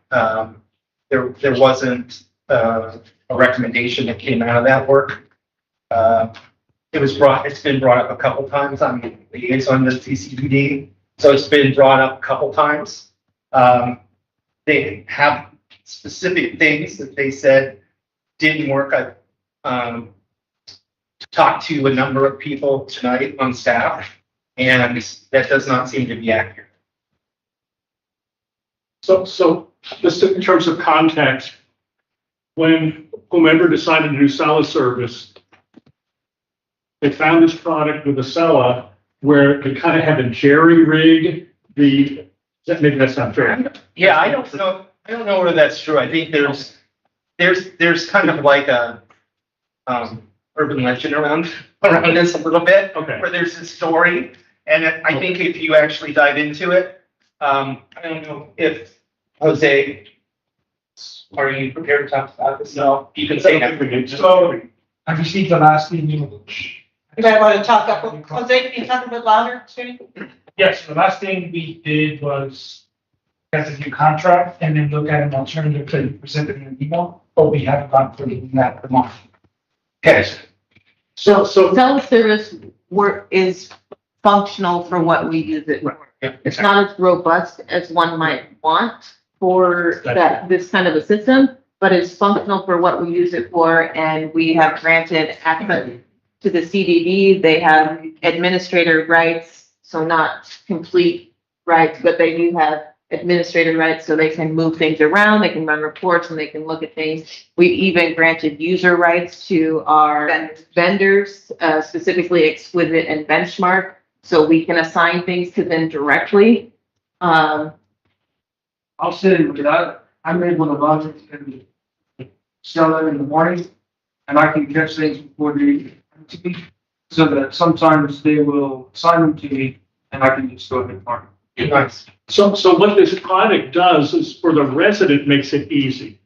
There wasn't a recommendation that came out of that work. It's been brought up a couple times. I'm the liaison to CCDD, so it's been brought up a couple times. They have specific things that they said didn't work. I talked to a number of people tonight on staff, and that does not seem to be accurate. So just in terms of context, when whomever decided to do cell service, they found this product with a Acela where they kind of had to jerry rig maybe that's not fair. Yeah, I don't know whether that's true. I think there's kind of like a urban legend around this a little bit. Okay. Where there's a story, and I think if you actually dive into it, I don't know if Jose, are you prepared to talk about this? No, you can say that. So I received the last email. You might want to talk up, Jose, can you talk a bit louder, Sue? Yes, the last thing we did was get a new contract and then look at an alternative to present it in an email, but we haven't gone through that per month. Okay. So self-service is functional for what we use it for. It's not as robust as one might want for this kind of a system, but it's functional for what we use it for, and we have granted access to the CDD. They have administrator rights, so not complete rights, but they do have administrator rights, so they can move things around, they can run reports, and they can look at things. We've even granted user rights to our vendors, specifically Exquisite and Benchmark, so we can assign things to them directly. I'll say with that, I'm able to log it and sell them in the morning, and I can catch things before they to me, so that sometimes they will assign them to me, and I can just go ahead and mark them. Nice. So what this product does is for the resident makes it easy.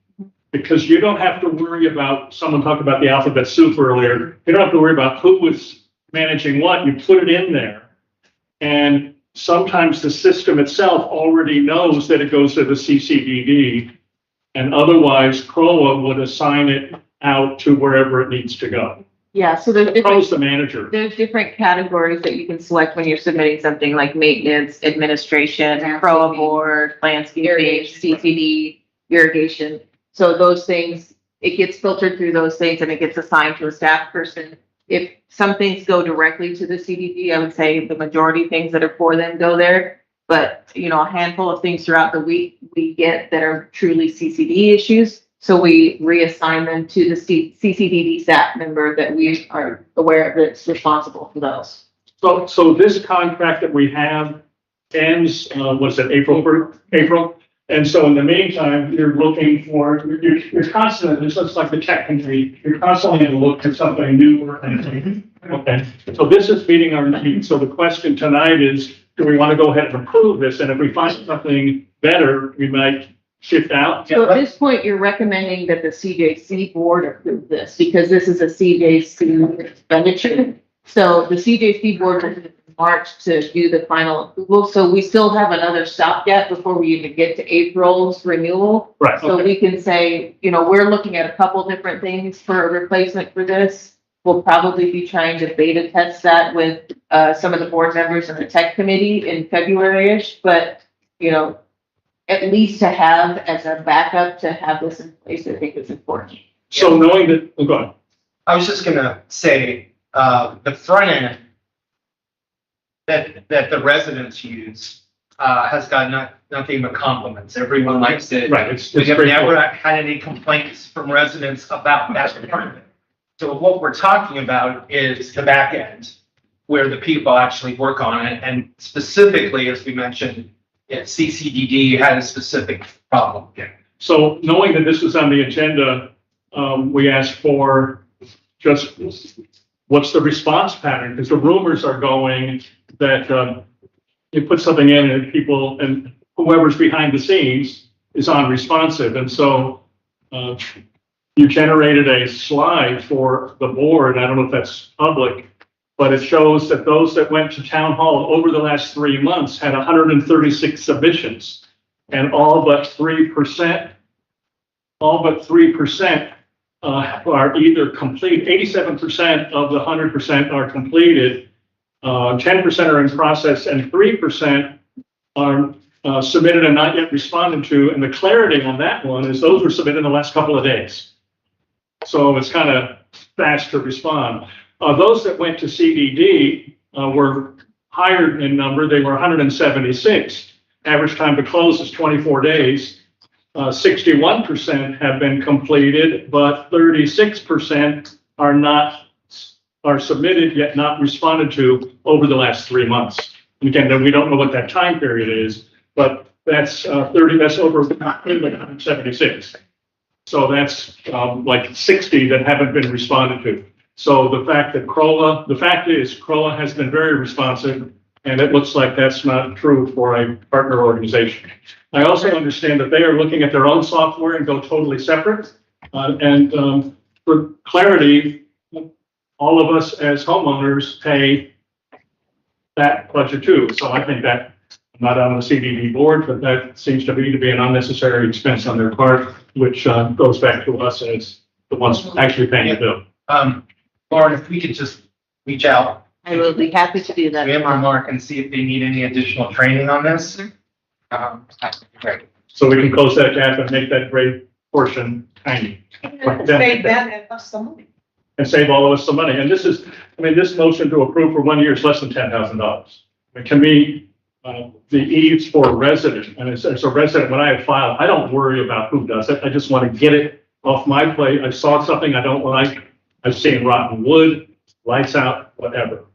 Because you don't have to worry about, someone talked about the alphabet soup earlier, you don't have to worry about who was managing what, you put it in there. And sometimes the system itself already knows that it goes to the CCDD, and otherwise CROA would assign it out to wherever it needs to go. Yeah, so there's CROA's the manager. There's different categories that you can select when you're submitting something like maintenance, administration, CROA board, landscaping, CCD, irrigation. So those things, it gets filtered through those things and it gets assigned to a staff person. If some things go directly to the CDD, I would say the majority of things that are for them go there. But, a handful of things throughout the week we get that are truly CCD issues. So we reassign them to the CCDD staff member that we are aware of that's responsible for those. So this contract that we have ends, April? And so in the meantime, you're looking for, you're constantly, it's just like the tech country, you're constantly going to look for something new. Okay, so this is meeting our needs. So the question tonight is, do we want to go ahead and approve this? And if we find something better, we might shift out. So at this point, you're recommending that the CJC board approve this because this is a CJC expenditure. So the CJC board will in March to do the final approval. So we still have another stopgap before we even get to April's renewal. Right. So Okay. we can say, we're looking at a couple different things for a replacement for this. We'll probably be trying to beta test that with some of the board members and the tech committee in February-ish, but at least to have as a backup to have this in place, I think is important. So knowing that, go on. I was just gonna say, the front end that the residents use, has got nothing but compliments. Everyone likes it. Right, it's We have great. never had any complaints from residents about that part of it. So what we're talking about is the back end, where the people actually work on it, and specifically, as we mentioned, CCDD had a specific problem. So knowing that this was on the agenda, we asked for just what's the response pattern? Because the rumors are going that you put something in and people, and whoever's behind the scenes is unresponsive. And so, you generated a slide for the board. I don't know if that's public, but it shows that those that went to town hall over the last 3 months had 136 submissions, and all but 3% are either complete. 87% of the 100% are completed. 10% are in process, and 3% are submitted and not yet responded to. And the clarity on that one is those were submitted in the last couple of days. So it's kind of fast to respond. Those that went to CDD were higher in number. They were 176. Average time to close is 24 days. 61% have been completed, but 36% are submitted yet not responded to over the last 3 months. And again, we don't know what that time period is, but that's that's over 176. So that's like 60 that haven't been responded to. So the fact is CROA has been very responsive, and it looks like that's not true for a partner organization. I also understand that they are looking at their own software and go totally separate. For clarity, all of us as homeowners pay that budget too. So I think that, I'm not on the CDD board, but that seems to me to be an unnecessary expense on their part, which goes back to us as the ones actually paying the bill. Lauren, if we could just reach out. I will be happy to do that. We have Mark and see if they need any additional training on this. Great. So we can close that gap and make that gray portion tiny. Save that and us some money. And save all of us some money. And this is, this motion to approve for 1 year is less than $10,000. To me, the ease for a resident, and as a resident, when I have filed, I don't worry about who does it. I just want to get it off my plate. I saw something I don't like. I've seen rotten wood, lights out, whatever.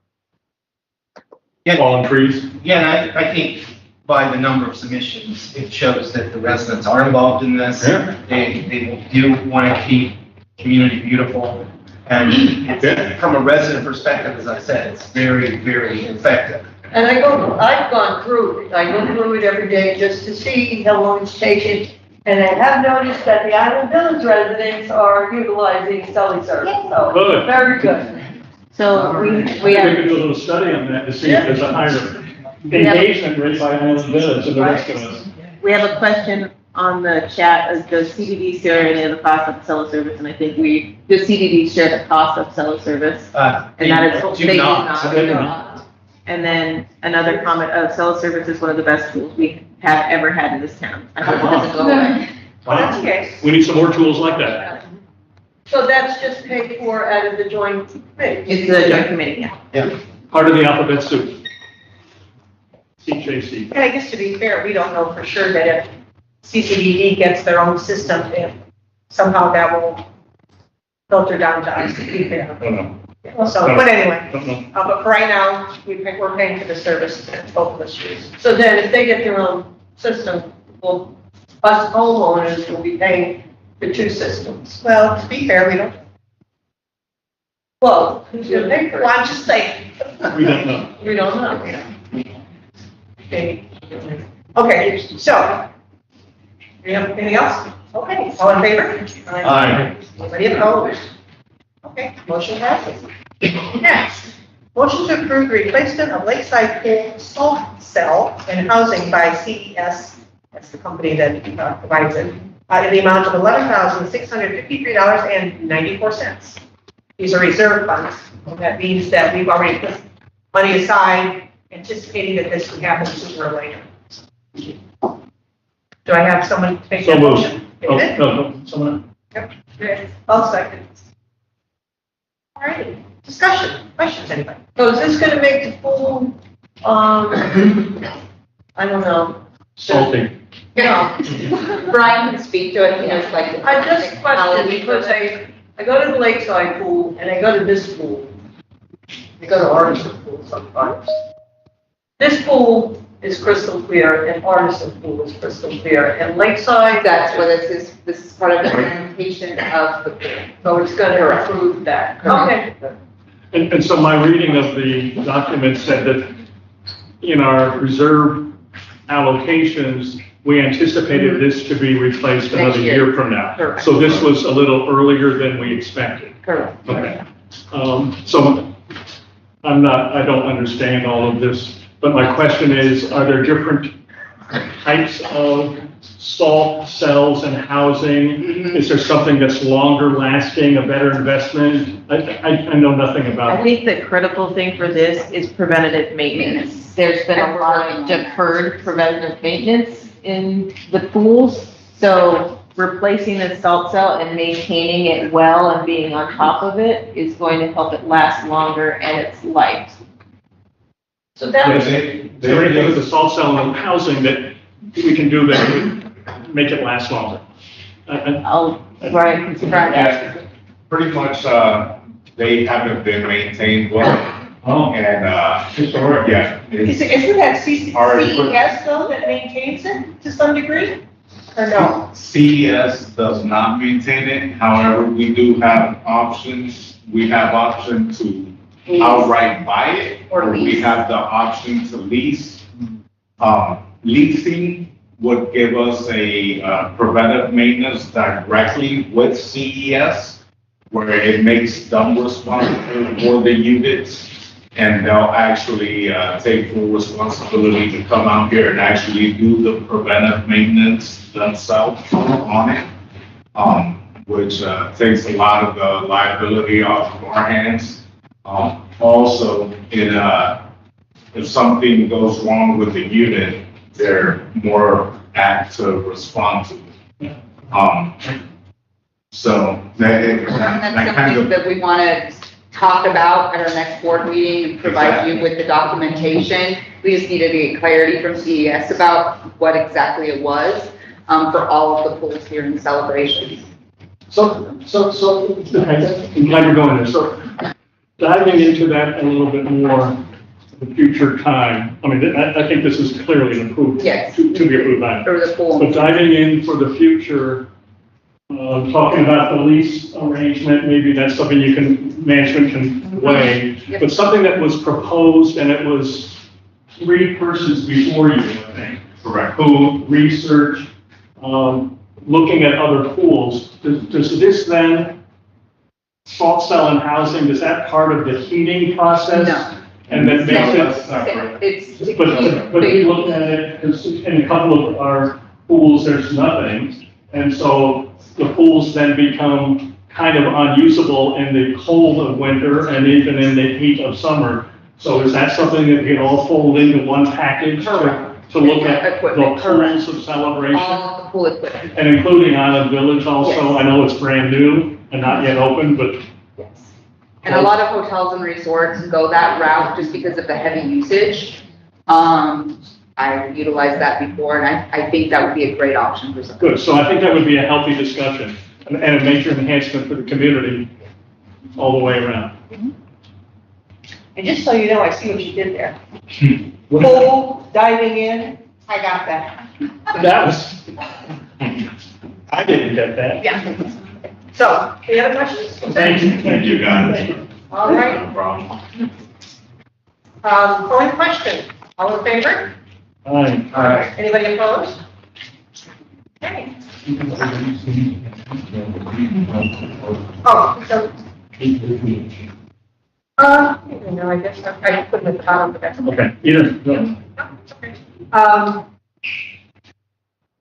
Yeah. Fallen trees. Yeah, and I think by the number of submissions, it shows that the residents are involved in this. Yeah. They do want to keep community beautiful. And it's, from a resident perspective, as I said, it's very, very effective. And I've gone through it. I go through it every day just to see how long it's taken. And I have noticed that the Island Village residents are utilizing cell service, so Good. very good. So we We have, could do a little study on that to see if there's a higher engagement rate by Island Village and the rest of us. we have a question on the chat, does CDD share any of the cost of cell service? And I think does CDD share the cost of cell service? And that is, do they do not. not. They do not. And then another comment, cell service is one of the best tools we have ever had in this town. I hope it doesn't go away. That's okay. We need some more tools like that. So that's just paid for out of the joint committee. It's the joint committee, yeah. Part of the alphabet soup. CJC. And I guess to be fair, we don't know for sure that if CCDD gets their own system, if somehow that will filter down to us, to be fair. Don't know. So, but anyway, Don't know. but for right now, we're paying for the service that both of us use. So then if they get their own system, well, us homeowners will be paying for two systems. Well, to be fair, we don't. Well, who's gonna pay for Well, it? I'm just saying. We don't know. We don't know. Okay, so. You have anything else? Okay, all in favor? Aye. Anybody opposed? Okay, motion passes. Next, motion to approve the replacement of Lakeside Pool salt cell and housing by CES, that's the company that provides it, in the amount of $11,653.94. These are reserve funds. That means that we've already put money aside, anticipating that this would happen sooner or later. Do I have someone to make So that moved. motion? Oh, David? no, someone. Yep. I'll second. All right, discussion, questions, anybody? So is this gonna make the pool, I don't know. Salty. You know, Brian can speak to it, he knows like. I just question because I go to the lakeside pool and I go to this pool. I go to Artisan Pool sometimes. This pool is crystal clear and Artisan Pool is crystal clear and Lakeside. That's what this is part of the implementation of the pool. So it's gonna improve that. Correct. Okay. And so my reading of the document said that in our reserve allocations, we anticipated this to be replaced another year from now. Correct. So this was a little earlier than we expected. Correct. Okay. So I don't understand all of this, but my question is, are there different types of salt cells and housing? Is there something that's longer lasting, a better investment? I know nothing about I it. think the critical thing for this is preventative maintenance. There's been a lot of deferred preventative maintenance in the pools. So replacing the salt cell and maintaining it well and being on top of it is going to help it last longer and its life. So that, Is there anything with the salt cell and housing that we can do that would make it last longer? Brian, consider that. Pretty much, they haven't been maintained well. Oh. And, Historic. yeah. isn't that CES Alright. though that maintains it to some degree? Or no? CES does not maintain it. However, we do have options. We have option to outright buy it. Or We lease. have the option to lease. Leasing would give us a preventive maintenance directly with CES, where it makes them responsible for the units. And they'll actually take full responsibility to come out here and actually do the preventive maintenance themselves on it. Which takes a lot of the liability off of our hands. Also, if something goes wrong with the unit, they're more apt to respond to it. So that That's kind something of, that we want to talk about at our next board meeting and provide you with the documentation. We just needed to get clarity from CES about what exactly it was, for all of the pools here in Celebration. I'm glad you're going there. So diving into that a little bit more the future time. I mean, I think this is clearly an improvement. Yes. To be approved item. For the pool. But diving in for the future, talking about the lease arrangement, maybe that's something management can weigh. Yep. But something that was proposed, and it was 3 persons before you, I think. correct. Who researched, looking at other pools. Does this then, salt cell and housing, is that part of the heating process? No. And that makes That's it, not correct. It's to but keep we looked at it, 'cause in a couple of our pools, there's nothing. And so the pools then become kind of unusable in the cold of winter and even in the heat of summer. So is that something that can all fold into one package to look at the Equipment, pools of Celebration? all the pool equipment. And including Island Village also? Yes. I know it's brand new and not yet open, but Yes. And a lot of hotels and resorts go that route just because of the heavy usage. I've utilized that before, and I think that would be a great option for some. good. So I think that would be a healthy discussion and a major enhancement for the community all the way around. And just so you know, I see what you did there. Pool, diving in, I got that. That was, I didn't get that. Yeah. So, any other questions? Thank you. Thank you, guys. All right, No problem. calling the question, all in favor? Aye. Anybody opposed? Okay. Oh, so, no, I guess I put them at the bottom, but that's okay. Okay, either, no. No, it's okay.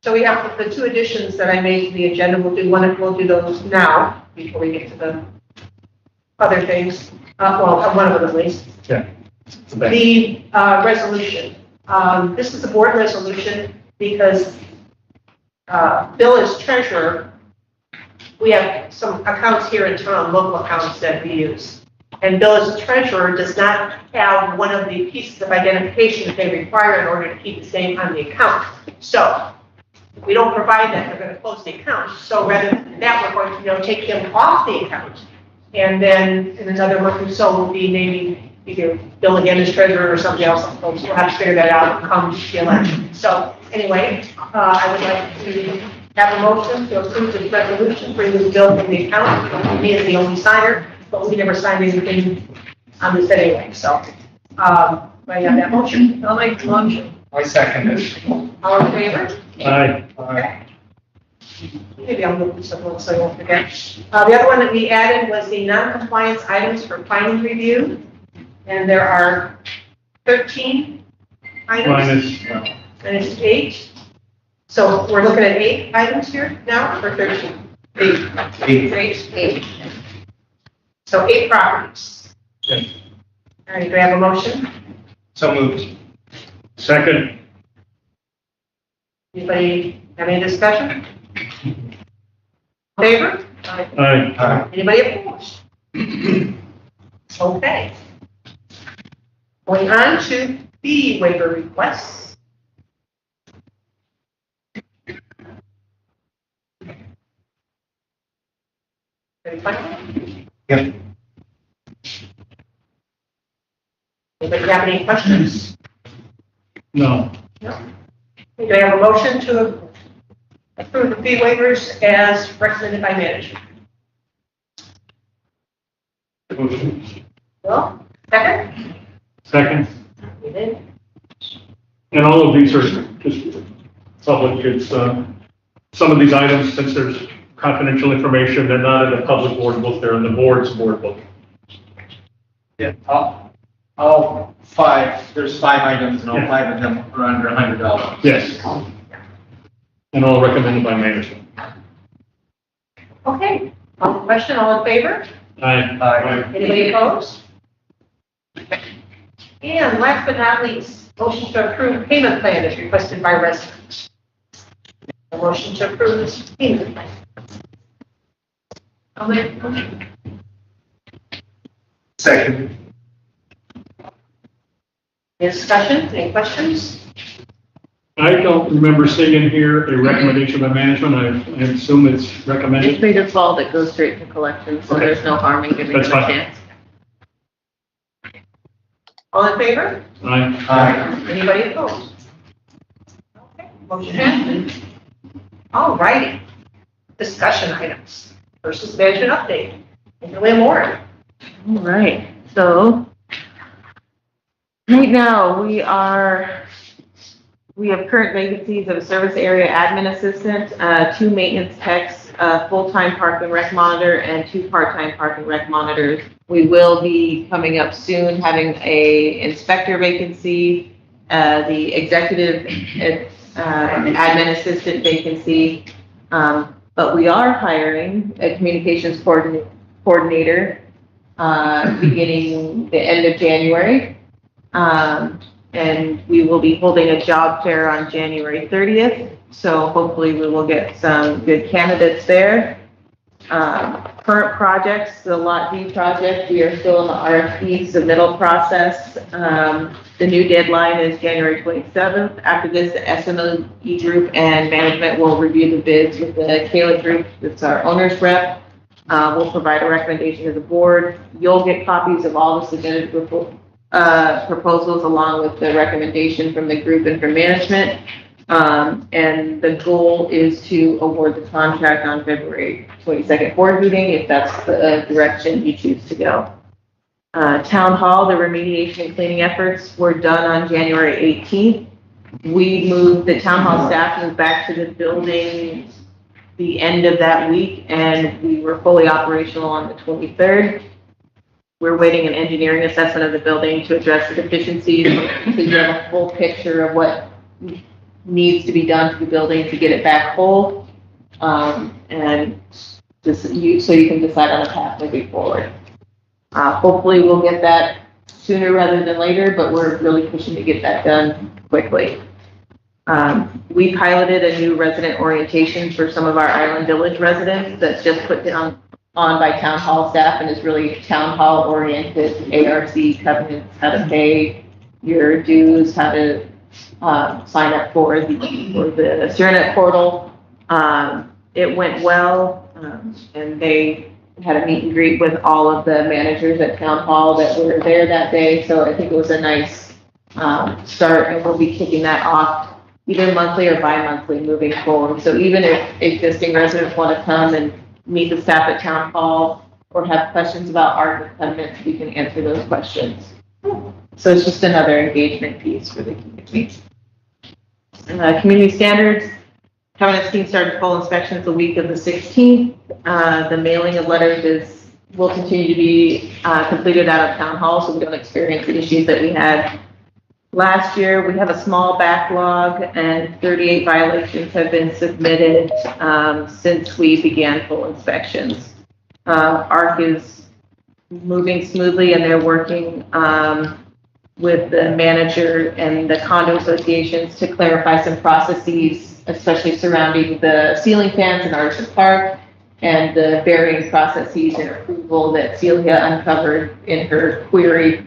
So we have the 2 additions that I made to the agenda. We'll do those now before we get to the other things. Well, one of them at least. Yeah. The resolution. This is a board resolution because Bill is treasurer. We have some accounts here in town, local accounts that we use. And Bill as treasurer does not have one of the pieces of identification that they require in order to keep his name on the account. So if we don't provide that, they're going to close the account. So rather than that, we're going to take him off the account. And then in another month or so, we'll be naming either Bill again as treasurer or somebody else. We'll have to figure that out come the election. So anyway, I would like to have a motion to approve this resolution, bringing Bill in the account. He is the only signer, but we never signed anything on this anyway. So Do I have that motion? I'll make the motion. I second it. All in favor? Aye. Okay. Maybe I'll move this along so I won't forget. The other one that we added was the non-compliance items for final review. And there are 13 items. Minus 8. So we're looking at 8 items here now, or 13? 8. So 8 properties. All right, do I have a motion? So moved. Second. Anybody have any discussion? Favor? Aye. Anybody opposed? Okay. Going on to fee waiver requests. Any questions? Yep. Anybody have any questions? No. No. Do I have a motion to approve the fee waivers as recommended by management? Well, second? Second. You did? And all of these are just public. It's, some of these items, since there's confidential information, they're not in the public board book, they're in the board's board book. Yeah, all 5, there's 5 items and all 5 of them are under $100. Yes. And all recommended by management. Okay. On the question, all in favor? Aye. Anybody opposed? And last but not least, motion to approve payment plan is requested by residents. A motion to approve this payment plan. I'll make the motion. Second. Any discussion, any questions? I don't remember seeing in here a recommendation by management. I assume it's recommended. It's by default, it goes straight to collections, so Okay. there's no harm in giving them a That's fine. chance. All in favor? Aye. Anybody opposed? Okay, motion passes. All righty. Discussion items versus management update. Lynn Moore. All right, so right now we have current vacancies of a service area admin assistant, 2 maintenance techs, a full-time park and rec monitor, and 2 part-time park and rec monitors. We will be coming up soon having a inspector vacancy, the executive admin assistant vacancy, but we are hiring a communications coordinator beginning the end of January. And we will be holding a job fair on January 30th. So hopefully we will get some good candidates there. Current projects, the Lot D project, we are still in the RFP submittal process. The new deadline is January 27th. After this, the SME group and management will review the bids with the Kayla group, that's our owner's rep. We'll provide a recommendation to the board. You'll get copies of all the submitted proposals along with the recommendation from the group and from management. And the goal is to award the contract on February 22nd board meeting, if that's the direction you choose to go. Town hall, the remediation and cleaning efforts were done on January 18th. The town hall staff moved back to the building the end of that week, and we were fully operational on the 23rd. We're waiting an engineering assessment of the building to address the deficiencies, so you have a full picture of what needs to be done to the building to get it back whole, and so you can decide on a path moving forward. Hopefully we'll get that sooner rather than later, but we're really pushing to get that done quickly. We piloted a new resident orientation for some of our Island Village residents that's just put on by town hall staff and is really town hall oriented, ARC covenants, how to pay your dues, how to sign up for the Surenet portal. It went well, and they had a meet and greet with all of the managers at town hall that were there that day. So I think it was a nice start, and we'll be kicking that off either monthly or bi-monthly moving forward. So even if existing residents want to come and meet the staff at town hall or have questions about our covenants, we can answer those questions. So it's just another engagement piece for the community. Community standards, Covenant's team started full inspections the week of the 16th. The mailing of letters will continue to be completed out of town hall, so we don't experience the issues that we had last year. We have a small backlog and 38 violations have been submitted since we began full inspections. ARC is moving smoothly and they're working with the manager and the condo associations to clarify some processes, especially surrounding the ceiling fans in Artisan Park and the varying processes and approval that Celia uncovered in her query.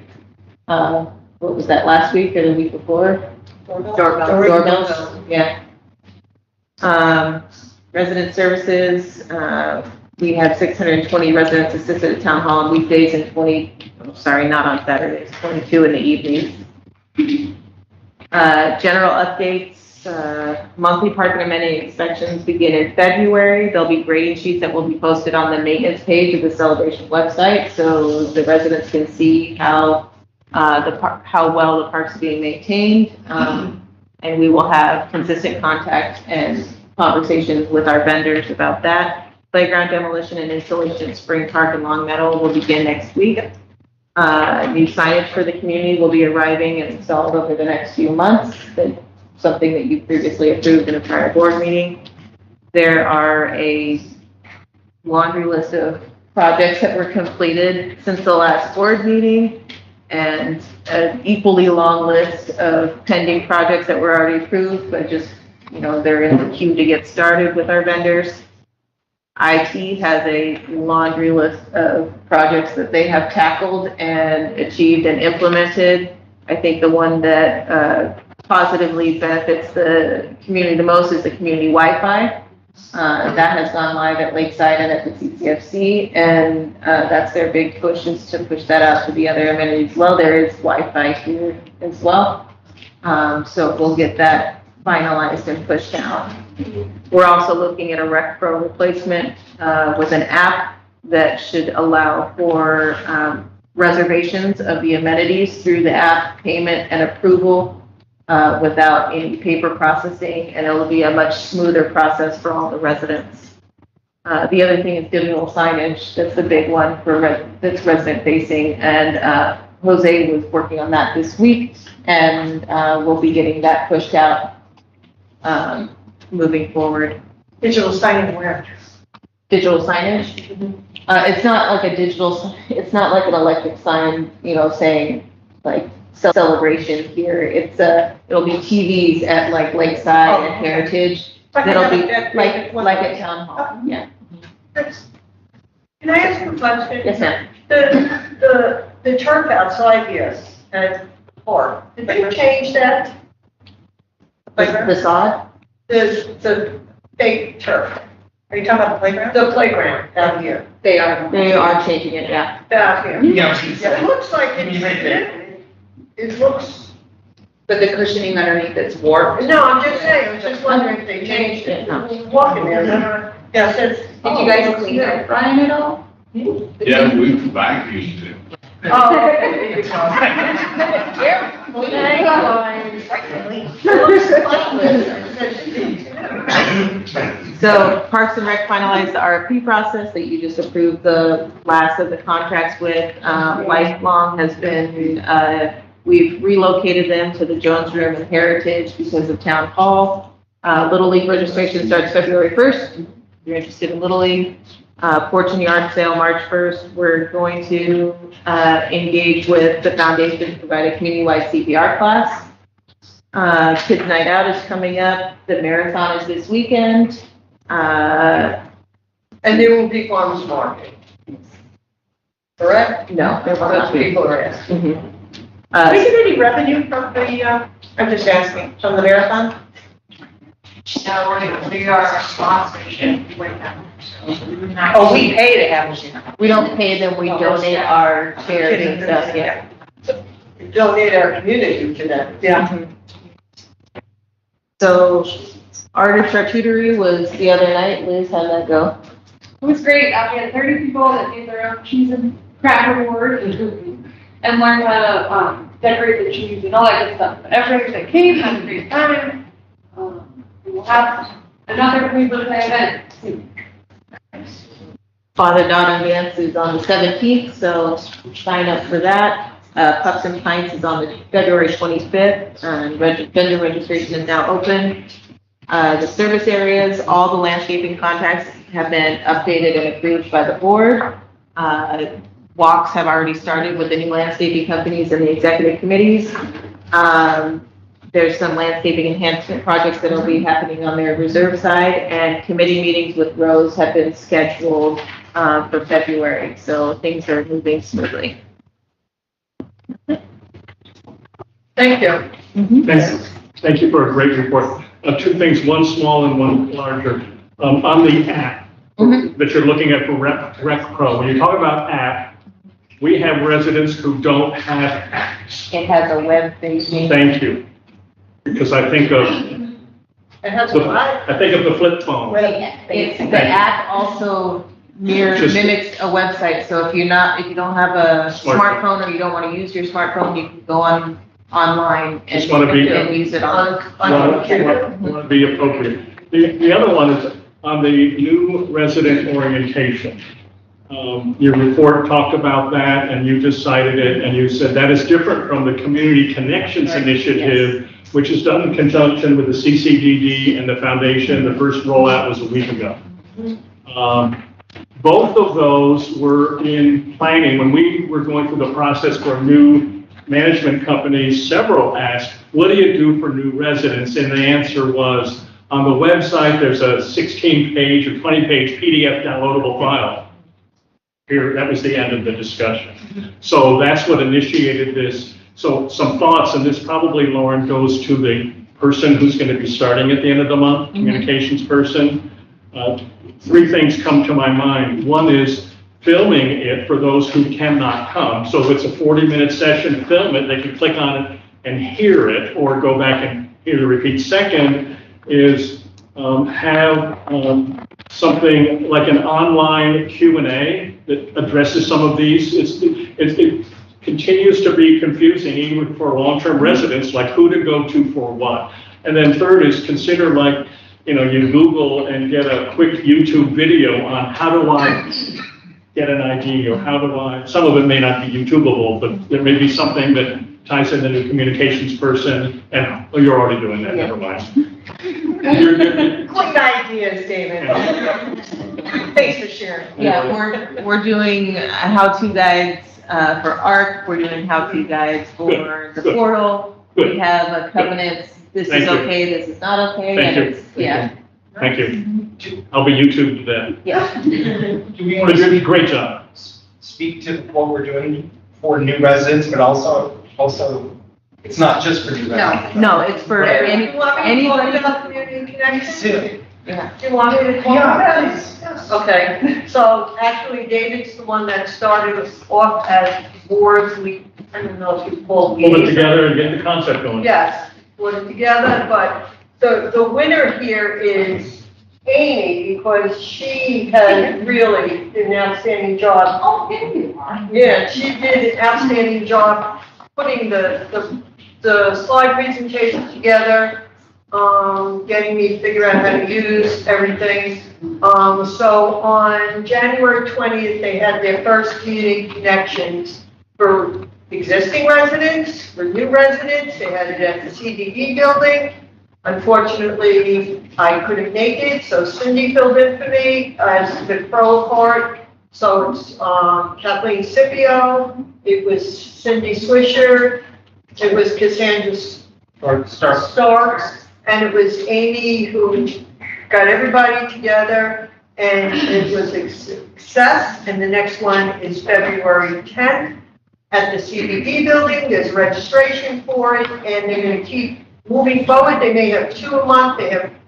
What was that, last week or the week before? Doorbells, yeah. Resident services, we have 620 residents assisted at town hall on weekdays and not on Saturdays, 22 in the evenings. General updates, monthly park and amenity inspections begin in February. There'll be grading sheets that will be posted on the maintenance page of the Celebration website, so the residents can see how well the park's being maintained. And we will have consistent contact and conversations with our vendors about that. Playground demolition and installation at Spring Park and Long Meadow will begin next week. New signage for the community will be arriving and installed over the next few months. That's something that you previously approved in a prior board meeting. There are a laundry list of projects that were completed since the last board meeting and an equally long list of pending projects that were already approved, but just, they're in the queue to get started with our vendors. IT has a laundry list of projects that they have tackled and achieved and implemented. I think the one that positively benefits the community the most is the community Wi-Fi. That has gone live at Lakeside and at the CCFC, and that's their big push, is to push that out to the other amenities. Well, there is Wi-Fi here as well, so we'll get that finalized and pushed out. We're also looking at a RecPro replacement with an app that should allow for reservations of the amenities through the app, payment and approval without any paper processing, and it'll be a much smoother process for all the residents. The other thing is digital signage. That's the big one that's resident facing, and Jose was working on that this week, and we'll be getting that pushed out moving forward. Digital signage where? Digital signage? It's not like it's not like an electric sign, saying like celebration here. It'll be TVs at like Lakeside and Heritage. It'll be like at Town Hall, yeah. Can I ask you a question? Yes, ma'am. The turf outside here at the park, did they change that? Facade? The fake turf. Are you talking about the playground? The playground down here. They are changing it, yeah. Down here. Yeah. It looks like it looks. But the cushioning underneath it's warped. No, I'm just saying, I was just wondering if they changed it. Walking there, yeah, since. Did you guys clean it, Brian, at all? Yeah, we've vacuumed it. Oh. So Parks and Rec finalized the RFP process that you just approved the last of the contracts with. Lifelong has been, we've relocated them to the Jones Room and Heritage because of Town Hall. Little League registration starts February 1st. If you're interested in Little League. Porch and yard sale March 1st. We're going to engage with the foundation to provide a community-wide CPR class. Kids Night Out is coming up. The marathon is this weekend. And there will be farmers market. Correct? No, there will not be. People are asking. Mhm. Do we get any revenue from the, I'm just asking, from the marathon? No, we are sponsorship with them. Oh, we pay to have them. We don't pay them, we donate our charity and stuff, yeah. Donate our community to them. Yeah. So, art and charcuterie was the other night. Liz, how'd that go? It was great. We had 30 people that did their own cheese and cracker board and learned how to decorate the trees and all that good stuff. But everybody that came had a great time. We'll have another Cleveland event soon. Father Daughter Dance is on the 17th, so sign up for that. Pups and Pints is on the February 25th, and vendor registration is now open. The service areas, all the landscaping contracts have been updated and approved by the board. Walks have already started with the new landscaping companies and the executive committees. There's some landscaping enhancement projects that will be happening on their reserve side, and committee meetings with Rose have been scheduled for February, so things are moving smoothly. Thank you. Thank you for a great report. Two things, one small and one larger. On the app that you're looking at for CROA, when you talk about app, we have residents who don't have apps. It has a web-based. Thank you. Because I think of, It has a what? I think of the flip phone. It's, the app also mimics a website, so if you don't have a smartphone or you don't want to use your smartphone, you can go online and Just want to be, and use it on want to be appropriate. The other one is on the new resident orientation. Your report talked about that, and you just cited it, and you said that is different from the Community Connections Initiative, which is done in conjunction with the CCDD and the foundation. The first rollout was a week ago. Both of those were in planning. When we were going through the process for a new management company, several asked, what do you do for new residents? And the answer was, on the website, there's a 16-page or 20-page PDF downloadable file. Here, that was the end of the discussion. So that's what initiated this. So some thoughts, and this probably, Lauren, goes to the person who's going to be starting at the end of the month, communications person. Three things come to my mind. One is filming it for those who cannot come. So if it's a 40-minute session, film it, they can click on it and hear it, or go back and hear the repeat. Second is have something like an online Q&A that addresses some of these. It continues to be confusing even for long-term residents, like who to go to for what. And then third is consider, like, you Google and get a quick YouTube video on how do I get an ID, or how do I, some of it may not be YouTubeable, but there may be something that ties in the new communications person, and you're already doing that, never mind. Quick ideas, David. Thanks for sharing. Yeah, we're doing how-to guides for ARC. We're doing how-to guides for the portal. We have a covenant. This is okay. This is not okay. Thank you. Yeah. Thank you. I'll be YouTubed then. Yeah. Do we want But you to did a great job. speak to what we're doing for new residents, but also, it's not just for new residents? No, it's for You want me to talk anybody. about community connections? Soon. Yeah. You want me to talk about Yeah, it? please. Okay, so actually David's the one that started us off as boards. I don't know if you call Pull it together and get the concept going. Yes, put it together, but the winner here is Amy, because she has really did an outstanding job. Oh, there you are. Yeah, she did an outstanding job putting the slide presentation together, getting me to figure out how to use everything. So on January 20th, they had their first community connections for existing residents, for new residents. They had it at the CDD building. Unfortunately, I couldn't make it, so Cindy filled in for me as the CROA part. So it's Kathleen Scipio, it was Cindy Swisher, it was Cassandra Starks, and it was Amy who got everybody together, and it was a success. And the next one is February 10th at the CBD building. There's registration for it, and they're going to keep moving forward. They may have 2 a month.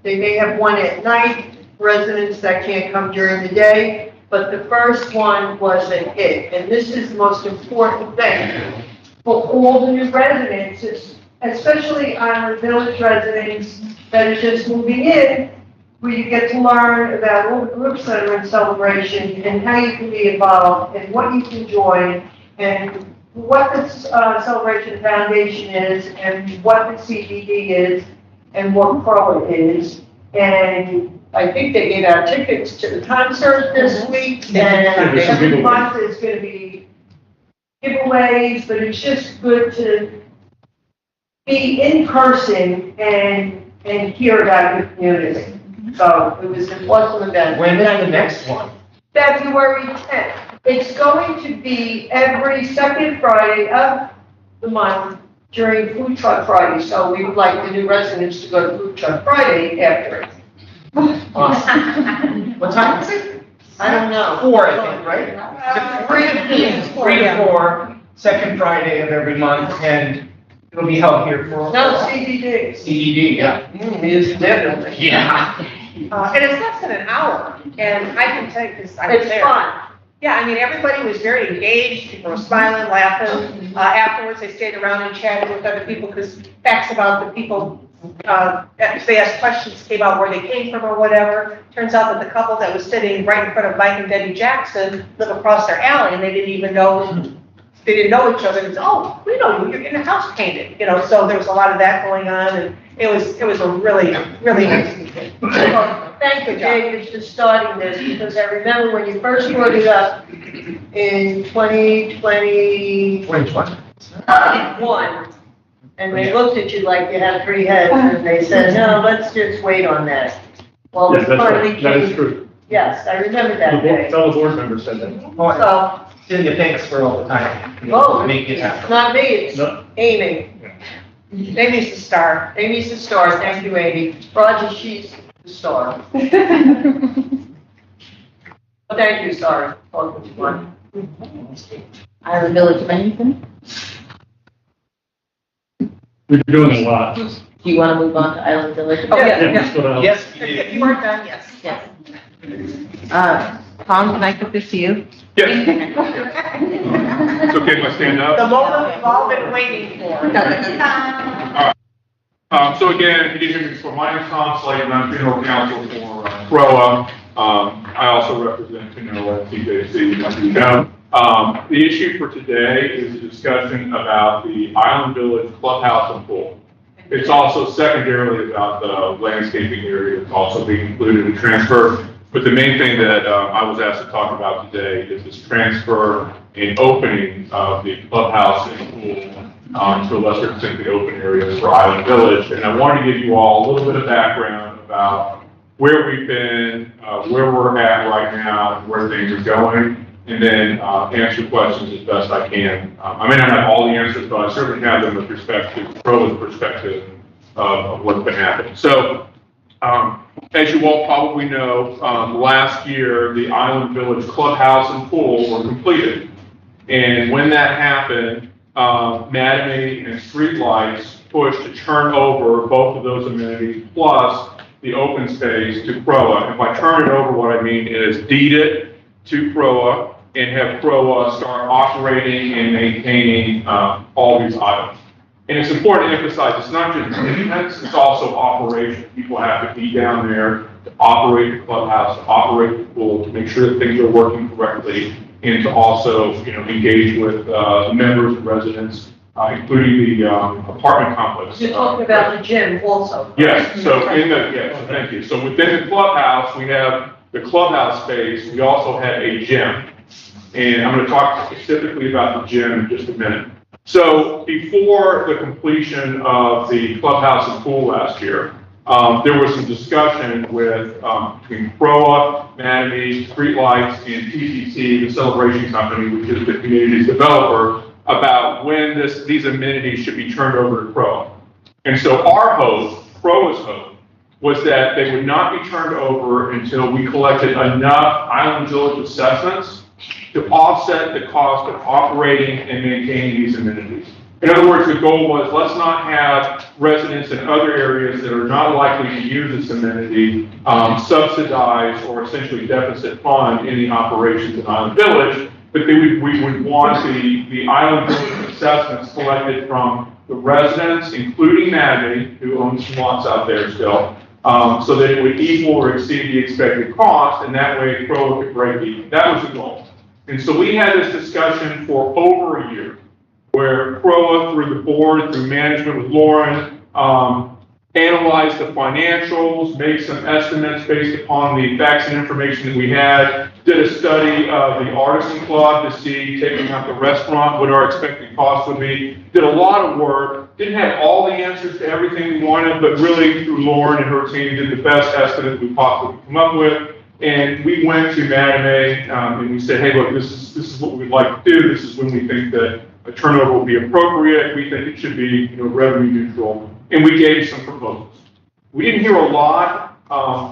They may have 1 at night. Residents that can't come during the day. But the first one was a hit, and this is the most important thing for all the new residents, especially our village residents that are just moving in, where you get to learn about all the groups that are in celebration and how you can be involved and what you can join. And what the Celebration Foundation is and what the CBD is and what CROA is. And I think they gave out tickets to the concert this week, and every month is gonna be giveaways, but it's just good to be in person and hear about the community. So it was an awesome event. When is the next one? February 10th. It's going to be every second Friday of the month during Food Truck Friday. So we would like the new residents to go to Food Truck Friday after it. Awesome. What time is it? I don't know. 4, I think, right? Is it 3 to 4, second Friday of every month, and it'll be held here for. No, CBD. CED, yeah. It's definitely. Yeah. And it's less than an hour, and I can tell you, because I was It's there. fun. Yeah, I mean, everybody was very engaged, people were smiling, laughing. Afterwards, they stayed around and chatted with other people, because facts about the people, if they asked questions, came out where they came from or whatever. Turns out that the couple that was sitting right in front of Mike and Debbie Jackson live across their alley, and they didn't even know, they didn't know each other. It's, oh, we know you, you're getting a house painted, you know, so there was a lot of that going on, and it was a really, really nice meeting. Thank you, David, for starting this, because I remember when you first brought it up in 2021, 2020. and they looked at you like you had 3 heads, and they said, no, let's just wait on that. Well, Yes, it that's finally right. That is came. true. Yes, I remember The that day. fellow board member said that. So, Cynthia, thanks for all the time. oh, Make it it's happen. not me, it's No. Amy. Amy's the star. Amy's the star, thank you, Amy. Roger, she's the star. Thank you, sorry. Welcome to one. Island Village of anything? We're doing a lot. Do you want to move on to Island Village? Oh, yeah, Yeah, let's go to- Yes, you If do. you weren't done, yes. Yes. Tom, can I put this to you? Yes. It's okay if I stand up? The moment we've all been waiting for. So again, if you didn't hear me before, my name's Tom Slayton, I'm general counsel for CROA. I also represent CNOA and TJC, as you know. The issue for today is a discussion about the Island Village clubhouse and pool. It's also secondarily about the landscaping area that's also being included in transfer. But the main thing that I was asked to talk about today is this transfer and opening of the clubhouse and pool to a lesser extent the open areas for Island Village. And I wanted to give you all a little bit of background about where we've been, where we're at right now, where things are going, and then answer questions as best I can. I may not have all the answers, but I certainly have them with respect to CROA's perspective of what's been happening. So, as you all probably know, last year, the Island Village clubhouse and pool were completed. And when that happened, Madame and Streetlights pushed to turn over both of those amenities plus the open space to CROA. And by turn it over, what I mean is deed it to CROA and have CROA start operating and maintaining all these items. And it's important to emphasize, it's not just maintenance, it's also operation. People have to be down there to operate the clubhouse, to operate the pool, to make sure that things are working correctly, and to also, engage with the members and residents, including the apartment complex. You're talking about the gym also. Yes, so yes, thank you. So within the clubhouse, we have the clubhouse space, we also have a gym. And I'm going to talk specifically about the gym in just a minute. So before the completion of the clubhouse and pool last year, there was some discussion with between CROA, Madame, Streetlights, and TCC, the Celebration Company, which is the community's developer, about when these amenities should be turned over to CROA. And so our hope, CROA's hope, was that they would not be turned over until we collected enough Island Village assessments to offset the cost of operating and maintaining these amenities. In other words, the goal was, let's not have residents in other areas that are not likely to use this amenity subsidize or essentially deficit fund any operations in Island Village, but we would want the Island Village assessments collected from the residents, including Madame, who owns some lots out there still, so that it would equal or exceed the expected cost, and that way CROA could break even. That was the goal. And so we had this discussion for over a year. where CROA, through the board, through management with Lauren, analyzed the financials, made some estimates based upon the facts and information that we had, did a study of the Artisan Club to see, taking out the restaurant, what our expected cost would be, did a lot of work, didn't have all the answers to everything we wanted, but really through Lauren and her team did the best estimate we possibly could come up with. And we went to Madame and we said, hey, look, this is what we'd like to do. This is when we think that a turnover will be appropriate. We think it should be, revenue neutral. And we gave some proposals. We didn't hear a lot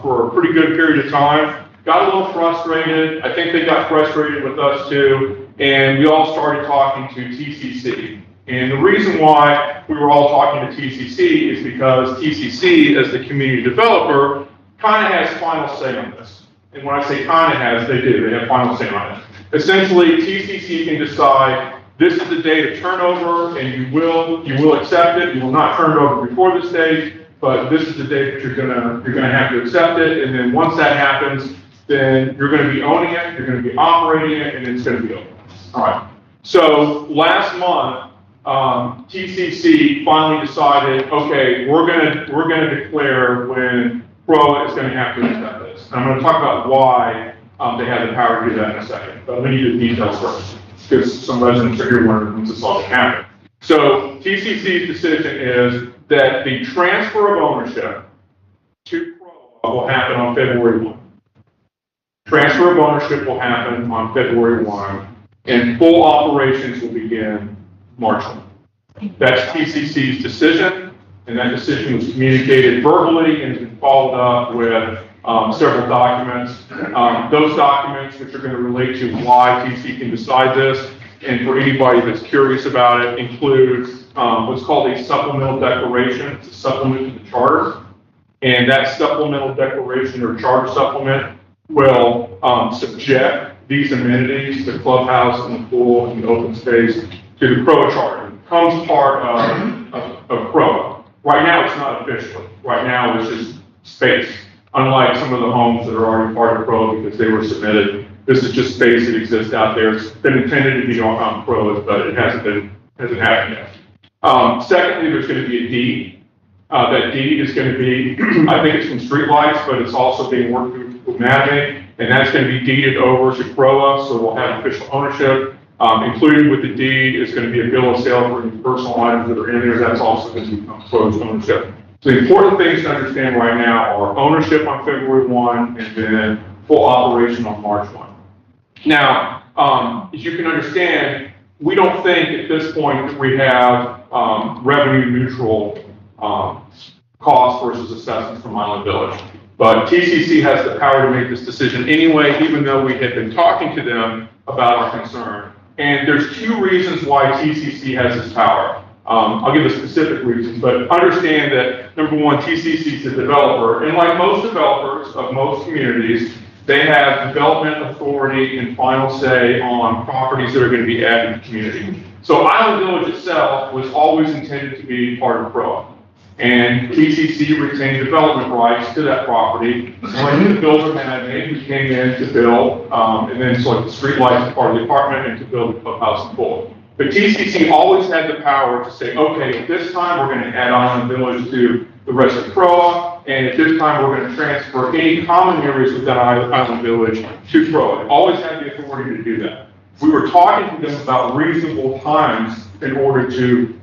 for a pretty good period of time. Got a little frustrated. I think they got frustrated with us too. And we all started talking to TCC. And the reason why we were all talking to TCC is because TCC, as the community developer, kind of has final say on this. And when I say kind of has, they do. They have final say on it. Essentially, TCC can decide this is the date of turnover, and you will accept it. You will not turn it over before this date, but this is the date that you're gonna have to accept it. And then once that happens, then you're gonna be owning it, you're gonna be operating it, and it's gonna be open. All right. So last month, TCC finally decided, okay, we're gonna declare when CROA is gonna have to accept this. And I'm gonna talk about why they have the power to do that in a second, but let me do the details first, because some residents are here wondering when this all happened. So TCC's decision is that the transfer of ownership to CROA will happen on February 1. Transfer of ownership will happen on February 1, and full operations will begin March 1. That's TCC's decision, and that decision was communicated verbally and has been followed up with several documents. Those documents, which are going to relate to why TCC can decide this, and for anybody that's curious about it, includes what's called a supplemental declaration. It's a supplement to the charter. And that supplemental declaration or charter supplement will subject these amenities, the clubhouse and the pool and the open space, to the CROA charter. It becomes part of CROA. Right now, it's not officially. Right now, it's just space. Unlike some of the homes that are already part of CROA because they were submitted, this is just space that exists out there. It's been intended to be on CROA, but it hasn't happened yet. Secondly, there's going to be a deed. That deed is going to be, I think it's from streetlights, but it's also being worked through with Madame, and that's going to be deeded over to CROA, so we'll have official ownership. Included with the deed is going to be a bill of sale for any personal items that are in there. That's also going to become CROA's ownership. So the important things to understand right now are ownership on February 1 and then full operation on March 1. Now, as you can understand, we don't think at this point that we have revenue neutral cost versus assessments from Island Village. But TCC has the power to make this decision anyway, even though we had been talking to them about our concern. And there's two reasons why TCC has this power. I'll give the specific reasons, but understand that, number one, TCC is a developer, and like most developers of most communities, they have development authority and final say on properties that are going to be added to the community. So Island Village itself was always intended to be part of CROA. And TCC retained development rights to that property. When the builder Madame, who came in to build, and then select the street lights as part of the apartment and to build the clubhouse and pool. But TCC always had the power to say, okay, at this time we're going to add Island Village to the rest of CROA, and at this time we're going to transfer any common areas within Island Village to CROA. It always had the authority to do that. We were talking to them about reasonable times in order to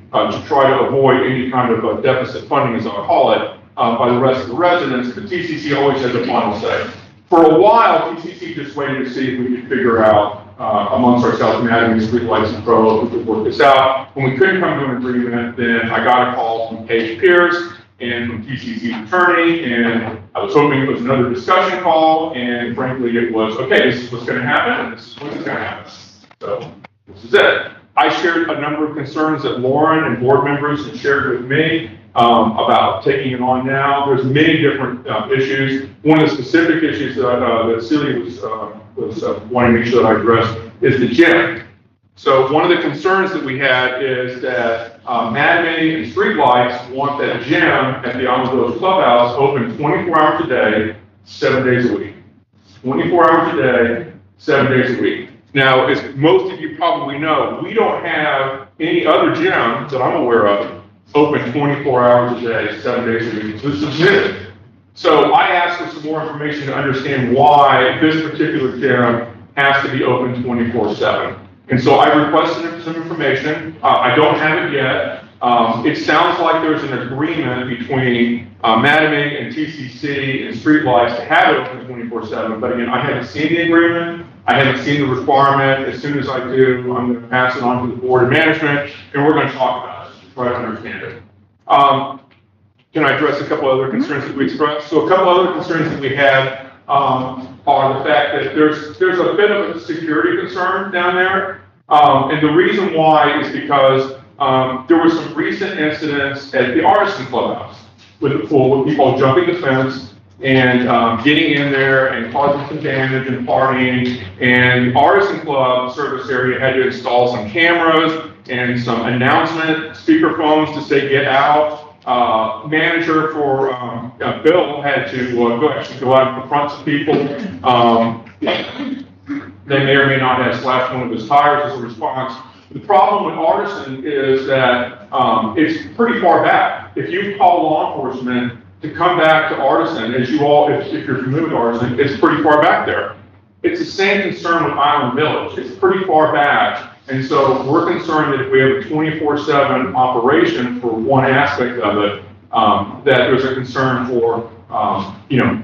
try to avoid any kind of deficit funding, as I call it, by the rest of the residents, but TCC always had the final say. For a while, TCC just waited to see if we could figure out amongst ourselves, Madame, streetlights and CROA, if we could work this out. When we couldn't come to an agreement, then I got a call from Paige Pierce and from TCC's attorney, and I was hoping it was another discussion call, and frankly, it was, okay, this is what's going to happen, and this is what's going to happen. So this is it. I shared a number of concerns that Lauren and board members had shared with me about taking it on now. There's many different issues. One of the specific issues that Celia was wanting to make sure that I addressed is the gym. So one of the concerns that we had is that Madame and Streetlights want that gym at the Island Village Clubhouse open 24 hours a day, 7 days a week. 24 hours a day, 7 days a week. Now, as most of you probably know, we don't have any other gym that I'm aware of open 24 hours a day, 7 days a week. This is new. So I asked for some more information to understand why this particular gym has to be open 24/7. And so I requested some information. I don't have it yet. It sounds like there's an agreement between Mattamy and TCC and Streetlights to have it open 24/7. But again, I haven't seen the agreement. I haven't seen the requirement. As soon as I do, I'm going to pass it on to the board of management, and we're going to talk about it, try to understand it. Can I address a couple other concerns that we expressed? So a couple other concerns that we had are the fact that there's a bit of a security concern down there. And the reason why is because there were some recent incidents at the Artisan Clubhouse with the pool, with people jumping the fence and getting in there and causing some damage and partying. And Artisan Club service area had to install some cameras and some announcement speakerphones to say get out. Manager for Bill had to go out and confront some people. They may or may not have slashed one of his tires as a response. The problem with Artisan is that it's pretty far back. If you call law enforcement to come back to Artisan, as you all, if you're familiar with Artisan, it's pretty far back there. It's the same concern with Island Village. It's pretty far back. And so we're concerned that if we have a 24/7 operation for one aspect of it, that there's a concern for,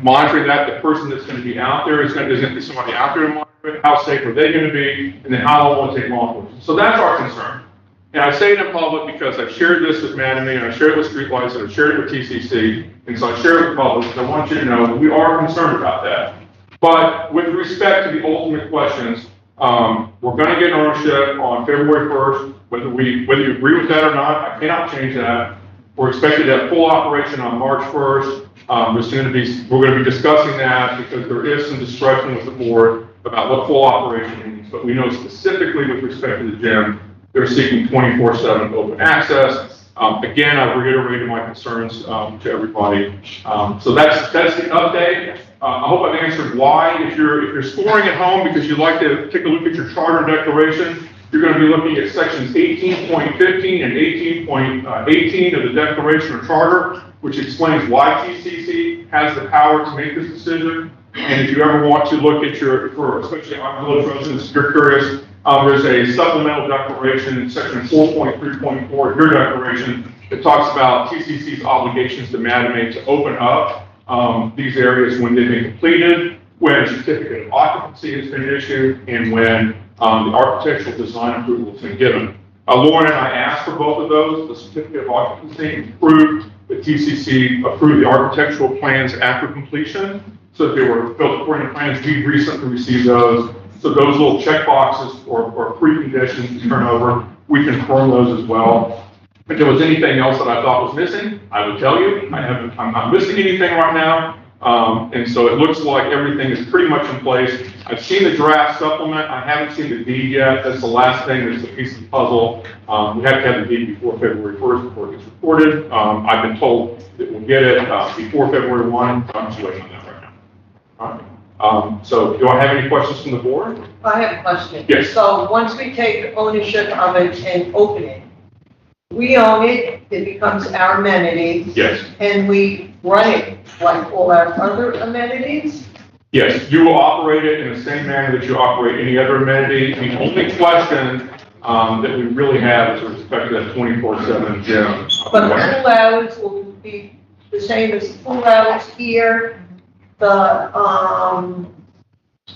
monitoring that. The person that's going to be out there is going to be somebody out there to monitor it. How safe are they going to be? And then how long will it take law enforcement? So that's our concern. And I say it in public because I've shared this with Mattamy, and I shared it with Streetlights, and I shared it with TCC. And so I share it with the public, and I want you to know that we are concerned about that. But with respect to the ultimate questions, we're going to get ownership on February 1st, whether you agree with that or not. I cannot change that. We're expected to have full operation on March 1st. We're going to be discussing that because there is some discussion with the board about what full operation means. But we know specifically with respect to the gym, they're seeking 24/7 open access. Again, I've reiterated my concerns to everybody. So that's the update. I hope I've answered why. If you're scoring at home because you'd like to take a look at your charter declaration, you're going to be looking at sections 18.15 and 18.18 of the Declaration or Charter, which explains why TCC has the power to make this decision. And if you ever want to look at especially our village residents, if you're curious, there's a supplemental declaration in section 4.3.4 of your declaration that talks about TCC's obligations to Mattamy to open up these areas when they've been completed, when a certificate of occupancy has been issued, and when the architectural design approval has been given. Lauren and I asked for both of those. The certificate of occupancy approved, the TCC approved the architectural plans after completion. So if they were built according to plans, we recently received those. So those little check boxes or preconditions to turn over, we confirm those as well. If there was anything else that I thought was missing, I would tell you. I'm not missing anything right now. And so it looks like everything is pretty much in place. I've seen the draft supplement. I haven't seen the deed yet. That's the last thing that's the piece of the puzzle. We have to have the deed before February 1st before it gets recorded. I've been told that we'll get it before February 1. I'm just waiting on that right now. All right. So do I have any questions from the board? I have a question. Yes. So once we take ownership of it and open it, we own it, it becomes our amenity. Yes. And we run it like all our other amenities? Yes, you will operate it in the same manner that you operate any other amenity. The only question that we really have is with respect to that 24/7 gym. But the pool hours will be the same as pool hours here, the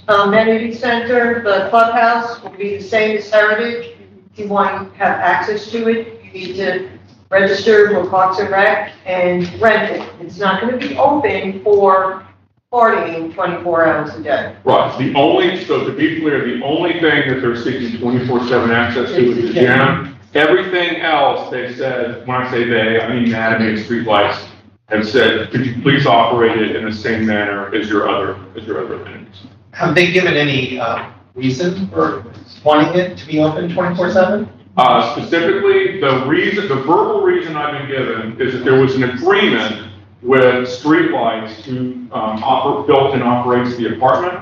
amenity center, the clubhouse will be the same as Heritage. If you want to have access to it, you need to register with Parks and Rec and rent it. It's not going to be open for partying 24 hours a day. Right, so to be clear, the only thing that they're seeking 24/7 access to is the gym. Everything else, they said, when I say they, I mean Mattamy and Streetlights, have said, could you please operate it in the same manner as your other amenities? Have they given any reason for wanting it to be open 24/7? Specifically, the verbal reason I've been given is that there was an agreement with Streetlights who built and operates the apartment.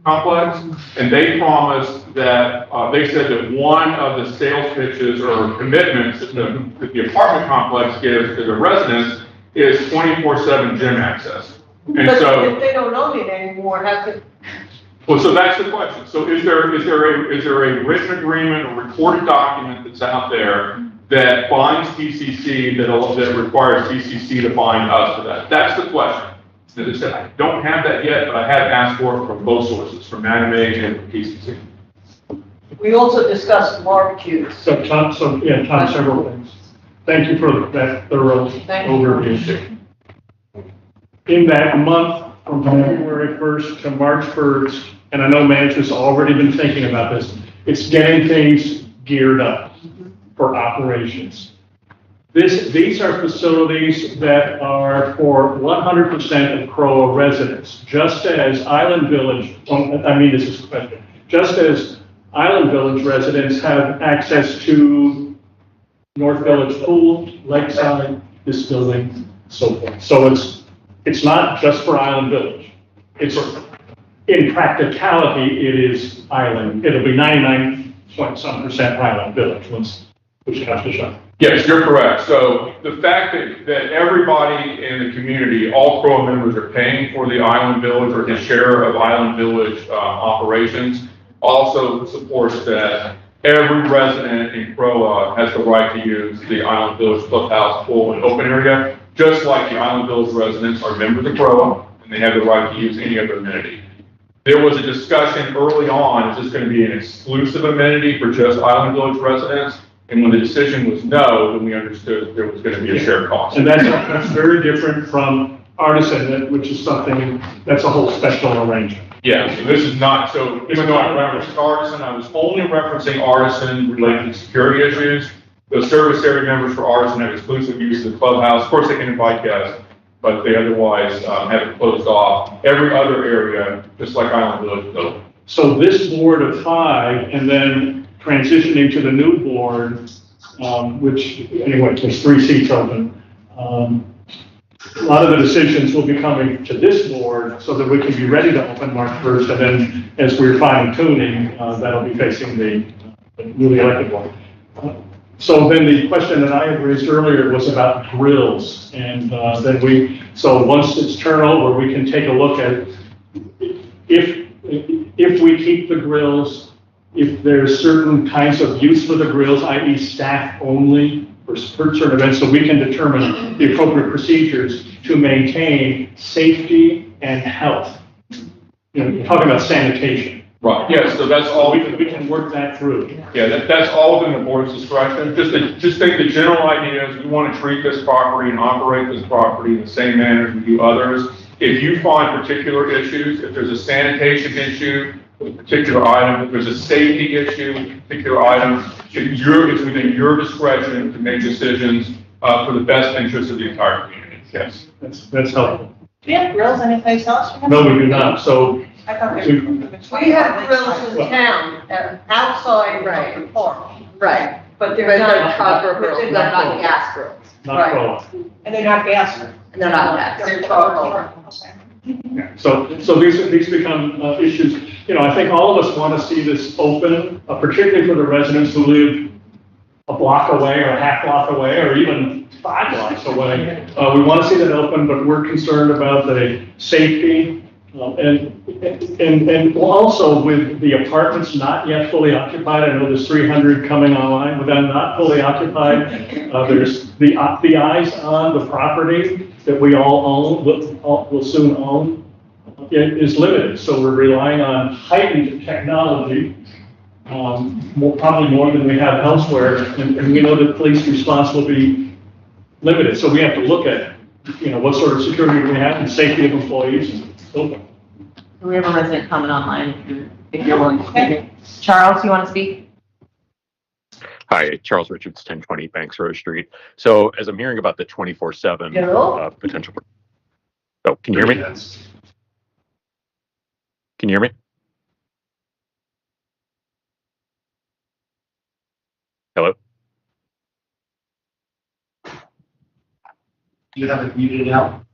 complex, and they promised that, they said that one of the sales pitches or commitments that the apartment complex gives to the residents is 24/7 gym access. And But so, if they don't own it anymore, how could, well, so that's the question. So is there a written agreement or recorded document that's out there that binds TCC, that requires TCC to bind us to that? That's the question. As I said, I don't have that yet, but I have asked for it from both sources, from Anime and from TCC. we also discussed barbecues. Tom, several things. Thank you for that thorough overview. In that month, from January 1st to March 1st, and I know management's already been thinking about this, it's getting things geared up for operations. These are facilities that are for 100% of CROA residents, just as Island Village, this is a question, just as Island Village residents have access to North Village Pool, Lakeside, this building, so forth. So it's not just for Island Village. It's, in practicality, it is Island. It'll be 99-point-some% Island Village once push comes to shove. Yes, you're correct. So the fact that everybody in the community, all CROA members are paying for the Island Village or his share of Island Village operations also supports that every resident in CROA has the right to use the Island Village clubhouse, pool, and open area, just like the Island Village residents are members of CROA and they have the right to use any other amenity. There was a discussion early on, is this going to be an exclusive amenity for just Island Village residents? And when the decision was no, then we understood there was going to be a shared cost. And that's very different from Artisan, which is something, that's a whole special arrangement. Yeah, so this is not, so even though I referenced Artisan, I was only referencing Artisan related to security issues. The service area members for Artisan have exclusive use of the clubhouse. Of course, they can invite guests, but they otherwise have it closed off. Every other area, just like Island Village, is open. So this board of 5, and then transitioning to the new board, which, anyway, there's 3 seats open. A lot of the decisions will be coming to this board so that we can be ready to open March 1st, and then as we're fine tuning, that'll be facing the newly elected board. So then the question that I had raised earlier was about grills, and so once it's turnover, we can take a look at if we keep the grills, if there's certain kinds of use for the grills, i.e. staff only for certain events, so we can determine the appropriate procedures to maintain safety and health. You're talking about sanitation. Right, yes, so that's all. We can work that through. Yeah, that's all within the board's discretion. Just think the general idea is we want to treat this property and operate this property in the same manner as we do others. If you find particular issues, if there's a sanitation issue with a particular item, if there's a safety issue with a particular item, it's within your discretion to make decisions for the best interest of the entire community. Yes. That's helpful. Do you have grills anyplace else? No, we do not. So I thought We have grills in town, outside of the park. Right, But but they're they're not copper grills, they're not gas grills. not CROA. And they're not gas. And they're not gas. They're charcoal. So these become issues. I think all of us want to see this open, particularly for the residents who live a block away or a half block away or even 5 blocks away. We want to see that open, but we're concerned about the safety and also with the apartments not yet fully occupied. I know there's 300 coming online, but they're not fully occupied. There's the eyes on the property that we all own, will soon own, is limited. So we're relying on heightened technology, probably more than we have elsewhere. And we know that police response will be limited. So we have to look at, what sort of security we have and safety of employees and so forth. We have a resident comment online if you're willing to speak. Charles, you want to speak? Hi, Charles Richards, 1020 Banks Road Street. So as I'm hearing about the 24/7 potential. Oh, can you hear me? Can you hear me? Hello? You have it muted out.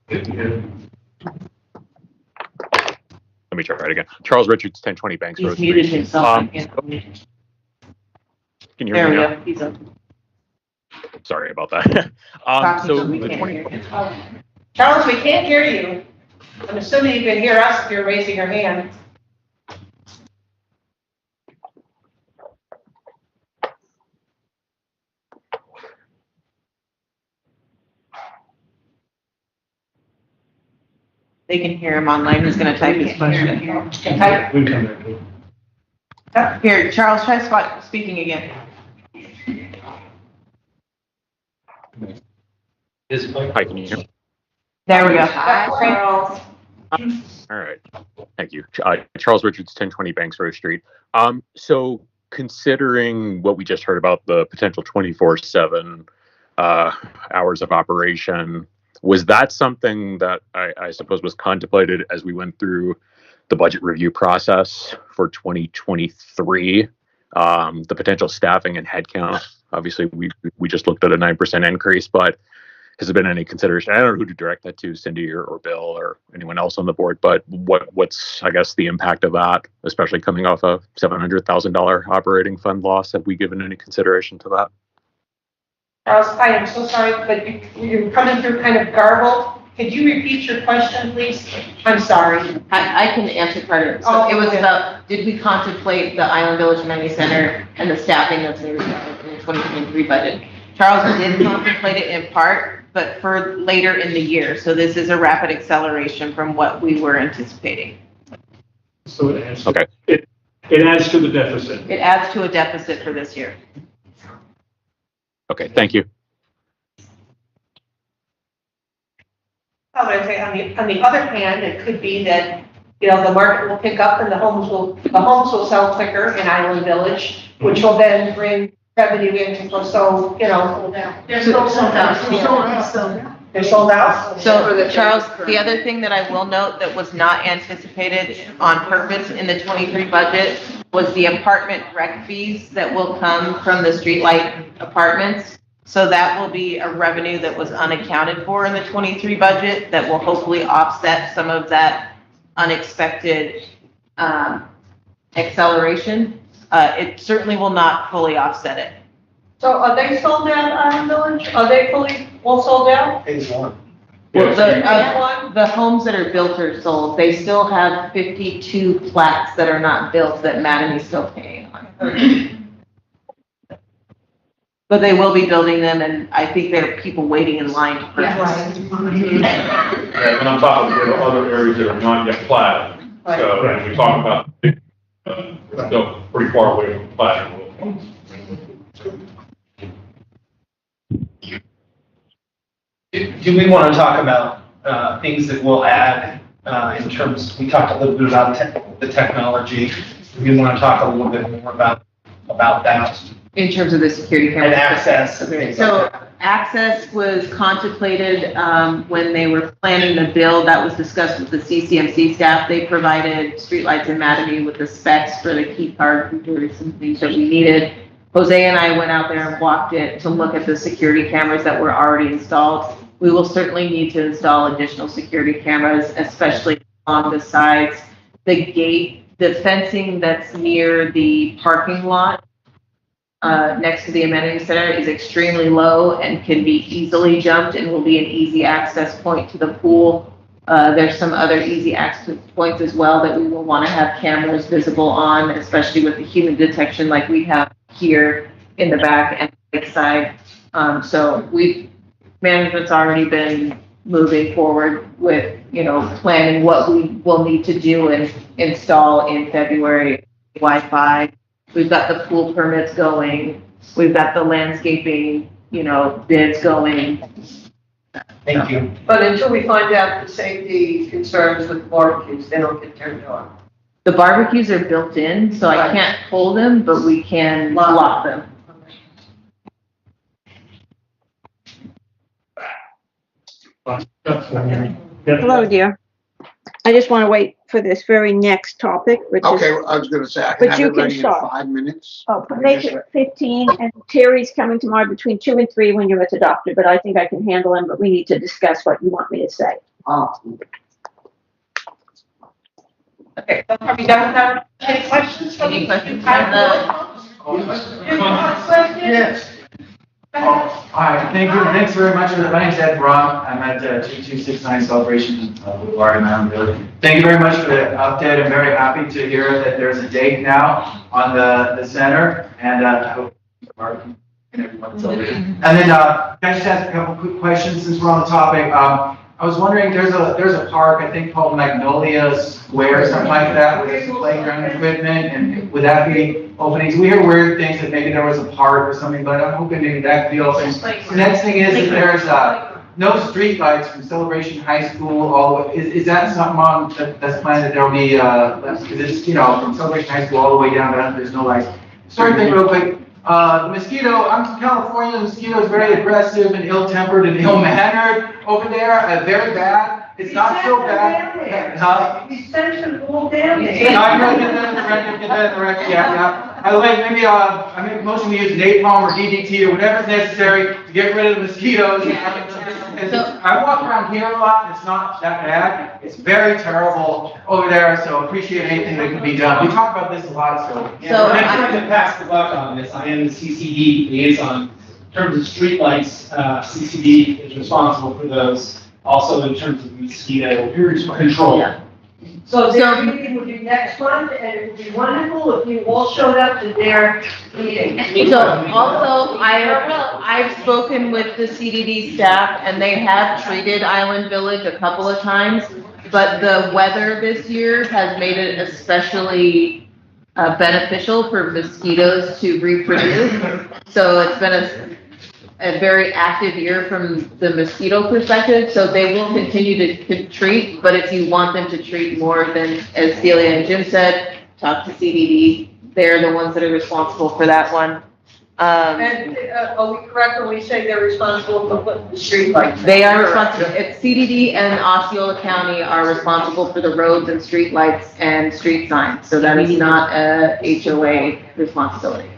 let me try it again. Charles Richards, 1020 Banks Road He's muted Street. himself. Can you There hear we me go. He's up. now? Sorry about that. Talking So so we the can't 20, hear him. Charles, we can't hear you. I'm assuming you can hear us if you're raising your hand. They can hear him online. He's gonna type his question. Here, Charles, try speaking again. Hi, can you hear me? There we go. Hi, Charles. All right. Thank you. Charles Richards, 1020 Banks Road Street. So considering what we just heard about the potential 24/7 hours of operation, was that something that I suppose was contemplated as we went through the budget review process for 2023? The potential staffing and headcount. Obviously, we just looked at a 9% increase, but has there been any consideration? I don't know who to direct that to, Cindy or Bill or anyone else on the board, but what's, I guess, the impact of that, especially coming off a $700,000 operating fund loss? Have we given any consideration to that? Charles, I am so sorry, but you're coming through kind of garbled. Could you repeat your question, please? I'm sorry. I can answer part of it. So it was about, did we contemplate the Island Village Amenity Center and the staffing that's in the 2023 budget? Charles did contemplate it in part, but for later in the year. So this is a rapid acceleration from what we were anticipating. So it adds, Okay. it adds to the deficit. It adds to a deficit for this year. Okay, thank you. I would say on the other hand, it could be that, you know, the market will pick up and the homes will sell quicker in Island Village, which will then bring revenue in. So, you know, they're sold out. They're sold out. So Charles, the other thing that I will note that was not anticipated on purpose in the 23 budget was the apartment rec fees that will come from the streetlight apartments. So that will be a revenue that was unaccounted for in the 23 budget that will hopefully offset some of that unexpected acceleration. It certainly will not fully offset it. So are they sold out, Island Village? Are they fully all sold out? Phase one. Well, the homes that are built are sold. They still have 52 flats that are not built that Madam is still paying on. But they will be building them, and I think there are people waiting in line to purchase. Yeah, and on top of it, there are other areas that are not yet platted. So when we talk about, we're still pretty far away from platting. Do we want to talk about things that we'll add in terms, we talked a little bit about the technology. Do we want to talk a little bit more about that? In terms of the security camera. And access. So access was contemplated when they were planning the build. That was discussed with the CCMC staff. They provided streetlights in Mattamy with the specs for the key card readers and things that we needed. Jose and I went out there and walked it to look at the security cameras that were already installed. We will certainly need to install additional security cameras, especially on the sides. The gate, the fencing that's near the parking lot next to the amenity center is extremely low and can be easily jumped and will be an easy access point to the pool. There's some other easy access points as well that we will want to have cameras visible on, especially with the human detection like we have here in the back and the side. So management's already been moving forward with, planning what we will need to do and install in February. Wi-Fi. We've got the pool permits going. We've got the landscaping, bids going. Thank you. But until we find out the safety concerns with barbecues, they don't get turned on. The barbecues are built in, so I can't pull them, but we can lock them. Hello, dear. I just want to wait for this very next topic, which Okay, is. I was gonna say, I But can have you it can ready in start. 5 minutes. Oh, make it 15, and Terry's coming tomorrow between 2 and 3 when you're at the doctor, but I think I can handle him, but we need to discuss what you want me to say. Okay, so are we done with that? Any questions from Any questions Yes. Hi, thank you, thanks very much for that. My name's Ed Brock, I'm at 2269 Celebration Boulevard in Mountain Village. Thank you very much for the update, I'm very happy to hear that there's a date now on the center, and I hope Mark and everyone's over here. And then, can I just ask a couple quick questions since we're on the topic? I was wondering, there's a park, I think called Magnolia Square, something like that, with there's some playground equipment, and would that be openings? We hear weird things that maybe there was a park or something, but I'm hoping maybe that could be open. The next thing is that there's no street lights from Celebration High School, is that something that's planned that there'll be, because it's, from Celebration High School all the way down, there's no lights. Third thing real quick, the mosquito, I'm from California, the mosquito is very aggressive and ill-tempered and ill-mannered over there, very bad. It's not so bad. We sent some little down there. I'm gonna get that in the record, yeah. Maybe I make a motion to use napalm or DDT or whatever's necessary to get rid of the mosquitoes. I walk around here a lot, and it's not that bad. It's very terrible over there, so appreciate anything that can be done. We talk about this a lot, so. Yeah, I'm trying to pass the buck on this. I am the CCD liaison. In terms of streetlights, CCD is responsible for those. Also in terms of mosquito control. So their meeting would be next month, and it would be wonderful if you all showed up to their meeting. So also, I've spoken with the CDD staff and they have treated Island Village a couple of times, but the weather this year has made it especially beneficial for mosquitoes to reproduce. So it's been a very active year from the mosquito perspective, so they will continue to treat, but if you want them to treat more, then, as Celia and Jim said, talk to CDD. They're the ones that are responsible for that one. And are we correct when we say they're responsible for putting the street lights? They are responsible, CDD and Osceola County are responsible for the roads and street lights and street signs, so that is not a HOA responsibility.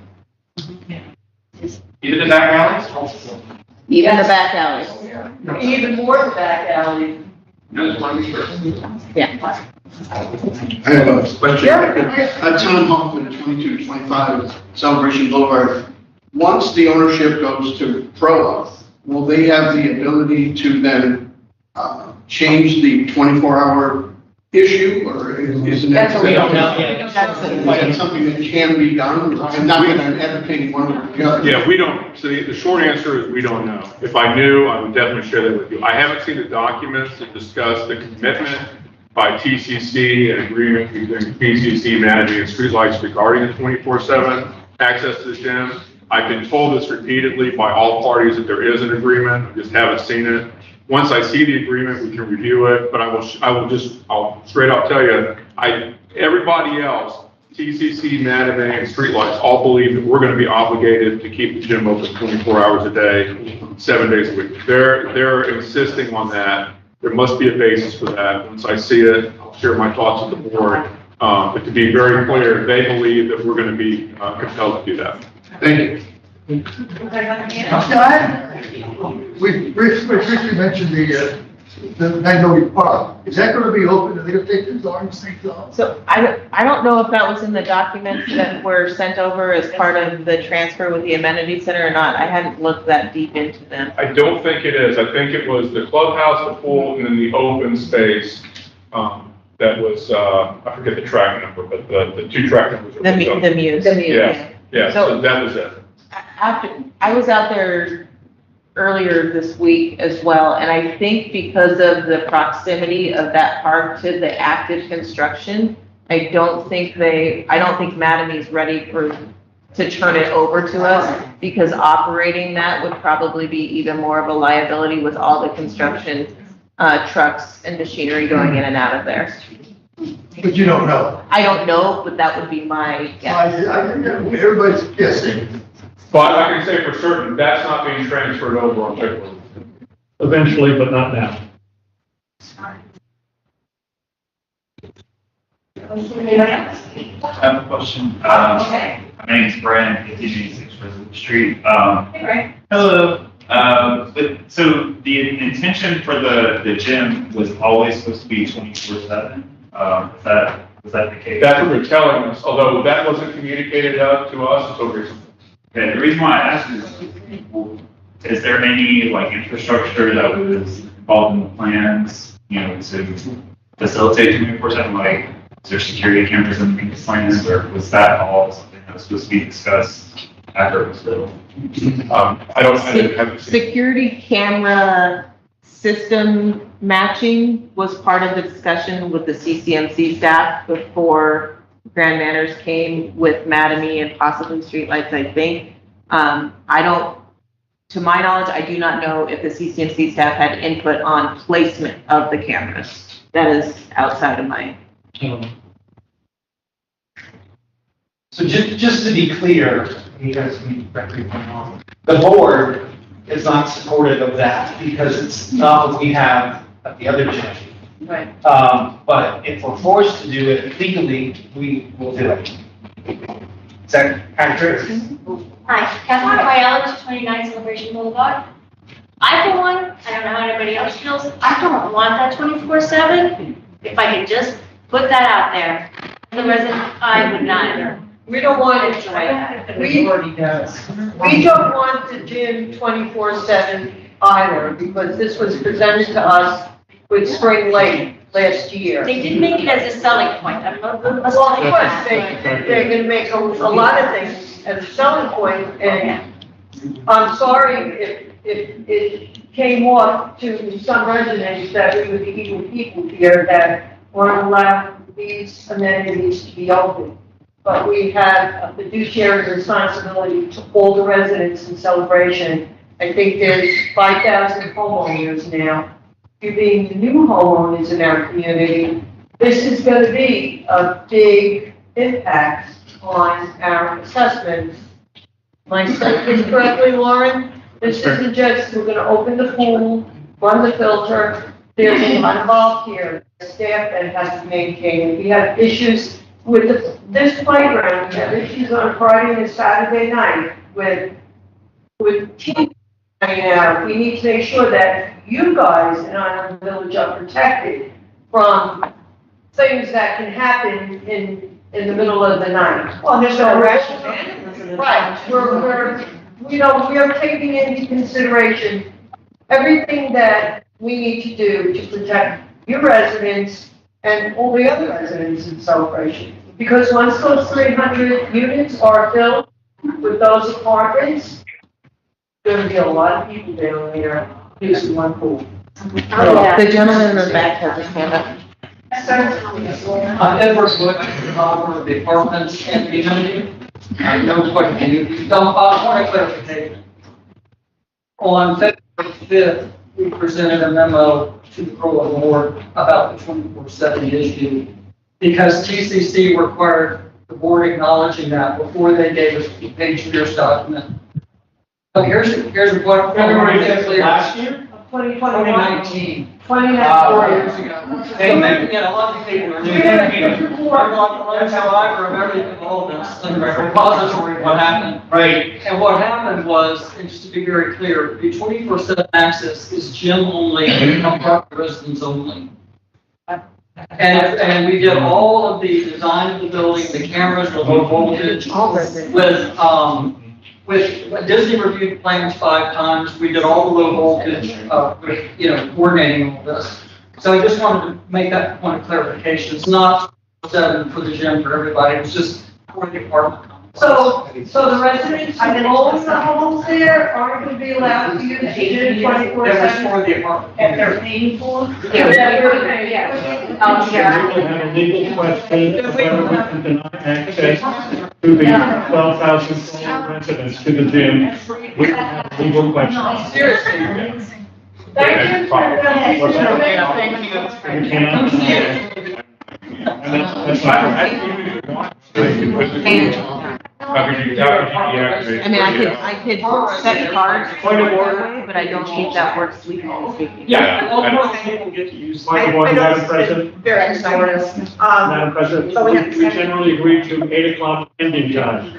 Even the back alleys? Even the back alleys. Even more the back alley. Yeah. I have a question. Tom Hoffman, 2225 Celebration Boulevard. Once the ownership goes to CROA, will they have the ability to then change the 24-hour issue, or isn't that? We don't know yet. Is that something that can be done? I'm not going to advocate one or the other. Yeah, we don't, so the short answer is we don't know. If I knew, I would definitely share that with you. I haven't seen the documents that discuss the commitment by TCC and agreement between PCC managing and streetlights regarding the 24/7 access to the gym. I've been told this repeatedly by all parties that there is an agreement, I just haven't seen it. Once I see the agreement, we can review it, but I'll straight up tell you, everybody else, TCC, managing, and streetlights all believe that we're gonna be obligated to keep the gym open 24 hours a day, 7 days a week. They're insisting on that. There must be a basis for that. Once I see it, I'll share my thoughts with the board. But to be very clear, they believe that we're going to be compelled to do that. Thank you. We briefly mentioned the Magnolia Park. Is that going to be open? Are they going to take the dogs things off? So I don't know if that was in the documents that were sent over as part of the transfer with the amenity center or not. I hadn't looked that deep into them. I don't think it is. I think it was the clubhouse, the pool, and then the open space. That was, I forget the track number, but the two track numbers. The Muse. Yeah, so that was it. I was out there earlier this week as well, and I think because of the proximity of that park to the active construction, I don't think Matamy's ready to turn it over to us, because operating that would probably be even more of a liability with all the construction trucks and machinery going in and out of there. But you don't know. I don't know, but that would be my guess. Everybody's guessing. But I can say for certain, that's not being transferred over on paper. Eventually, but not now. I have a question. My name's Brian, 56 Resident Street. Hello. So the intention for the gym was always supposed to be 24/7. Is that Was that the case? That's what they're telling us, although that wasn't communicated out to us until recently. Okay, the reason why I asked is there any like infrastructure that was involved in the plans, you know, to facilitate 24/7, like, is there security cameras in these plans, or was that all something that was supposed to be discussed after it was built? I didn't have. Security camera system matching was part of the discussion with the CCMC staff before Grand Manners came with Mattamy and possibly streetlights, I think. To my knowledge, I do not know if the CCMC staff had input on placement of the cameras. That is outside of my. So just to be clear, you guys can correct me if I'm wrong, the board is not supportive of that because it's not what we have at the other gym. Right. But if we're forced to do it legally, we will do it. Is that accurate? Hi, Catherine Biology, 29 Celebration Boulevard. I, for one, I don't know how anybody else feels, I don't want that 24/7. If I could just put that out there, the resident, I would not. We don't want it to that. We already does. We don't want the gym 24/7 either, because this was presented to us with Spring Lake last year. They did make it as a selling point. I don't know. Well, of course, they're gonna make a lot of things as a selling point, and I'm sorry if it came off to some residents that we were the evil people here that weren't allowed these amenities to be open. But we have a fiduciary responsibility to all the residents in Celebration. I think there's 5,000 homeowners now. You being the new homeowners in our community, this is going to be a big impact on our assessments. Am I saying this correctly, Lauren? This isn't just, we're going to open the pool, run the filter. There's a lot involved here, staff that has to maintain it. We have issues with this playground. We have issues on Friday and Saturday night with teams hanging out. We need to make sure that you guys in our village are protected from things that can happen in the middle of the night. Well, there's no rational vandalism. Right, we're taking into consideration everything that we need to do to protect your residents and all the other residents in Celebration. Because once those 300 units are filled with those apartments, there's going to be a lot of people down there using one pool. The gentleman in the back has his hand up. Edward Wood, for the apartments and the community. No question, you don't, point of clarification. On February 5th, we presented a memo to the CROA board about the 24/7 issue because TCC required the board acknowledging that before they gave us the page Pierce document. So here's what. February 5th last year? 2019. 4 years ago. They make it a lot of people are new. There's a driver of everything involved in the repository, what happened. Right. And what happened was, and just to be very clear, the 24/7 access is gym only and property residents only. And we did all of the design of the building, the cameras, the low voltage, with Disney reviewed plans 5 times. We did all the low voltage, coordinating all this. So I just wanted to make that point of clarification. It's not 7 for the gym for everybody. It's just for the apartment. So the residents who own the homes there aren't going to be allowed to use the gym 24/7? That was for the apartment. And they're paying for it? We will have a legal question of whether we can deny access to the 12,000 residents to the gym. We will have a legal question. Seriously. Thank you. We cannot deny it. And that's not. I could set cards point of order, but I don't think that works legally speaking. Yeah. All people get to use. Point of order, Madam President. Very excited. Madam President, we generally agree to 8 o'clock ending time.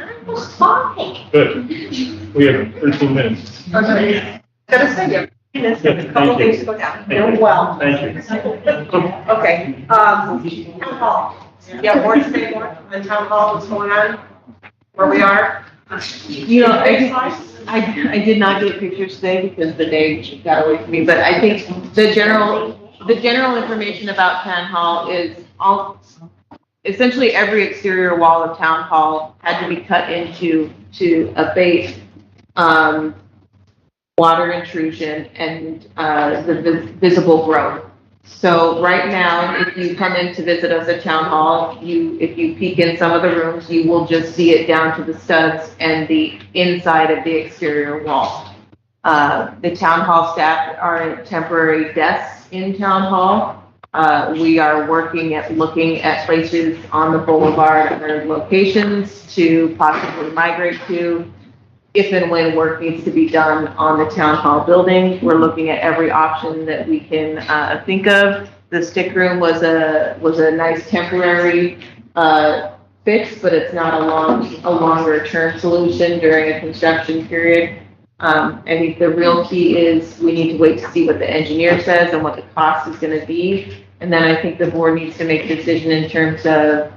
Good. We have 13 minutes. Gonna say you. Yes, A couple thank you. things to go down. Doing well. Thank you. Okay, town hall. Yeah, more to say more on town hall, what's going on, where we are. You know, I did not get pictures today because the day got away from me, but I think the general information about town hall is essentially every exterior wall of town hall had to be cut into to abate, water intrusion and, the visible growth. So right now, if you come in to visit us at town hall, if you peek in some of the rooms, you will just see it down to the studs and the inside of the exterior wall. The town hall staff are in temporary desks in town hall. We are working at looking at places on the boulevard and other locations to possibly migrate to. If and when work needs to be done on the town hall building, we're looking at every option that we can think of. The stick room was a nice temporary fix, but it's not a longer term solution during a construction period. I think the real key is we need to wait to see what the engineer says and what the cost is going to be, and then I think the board needs to make a decision in terms of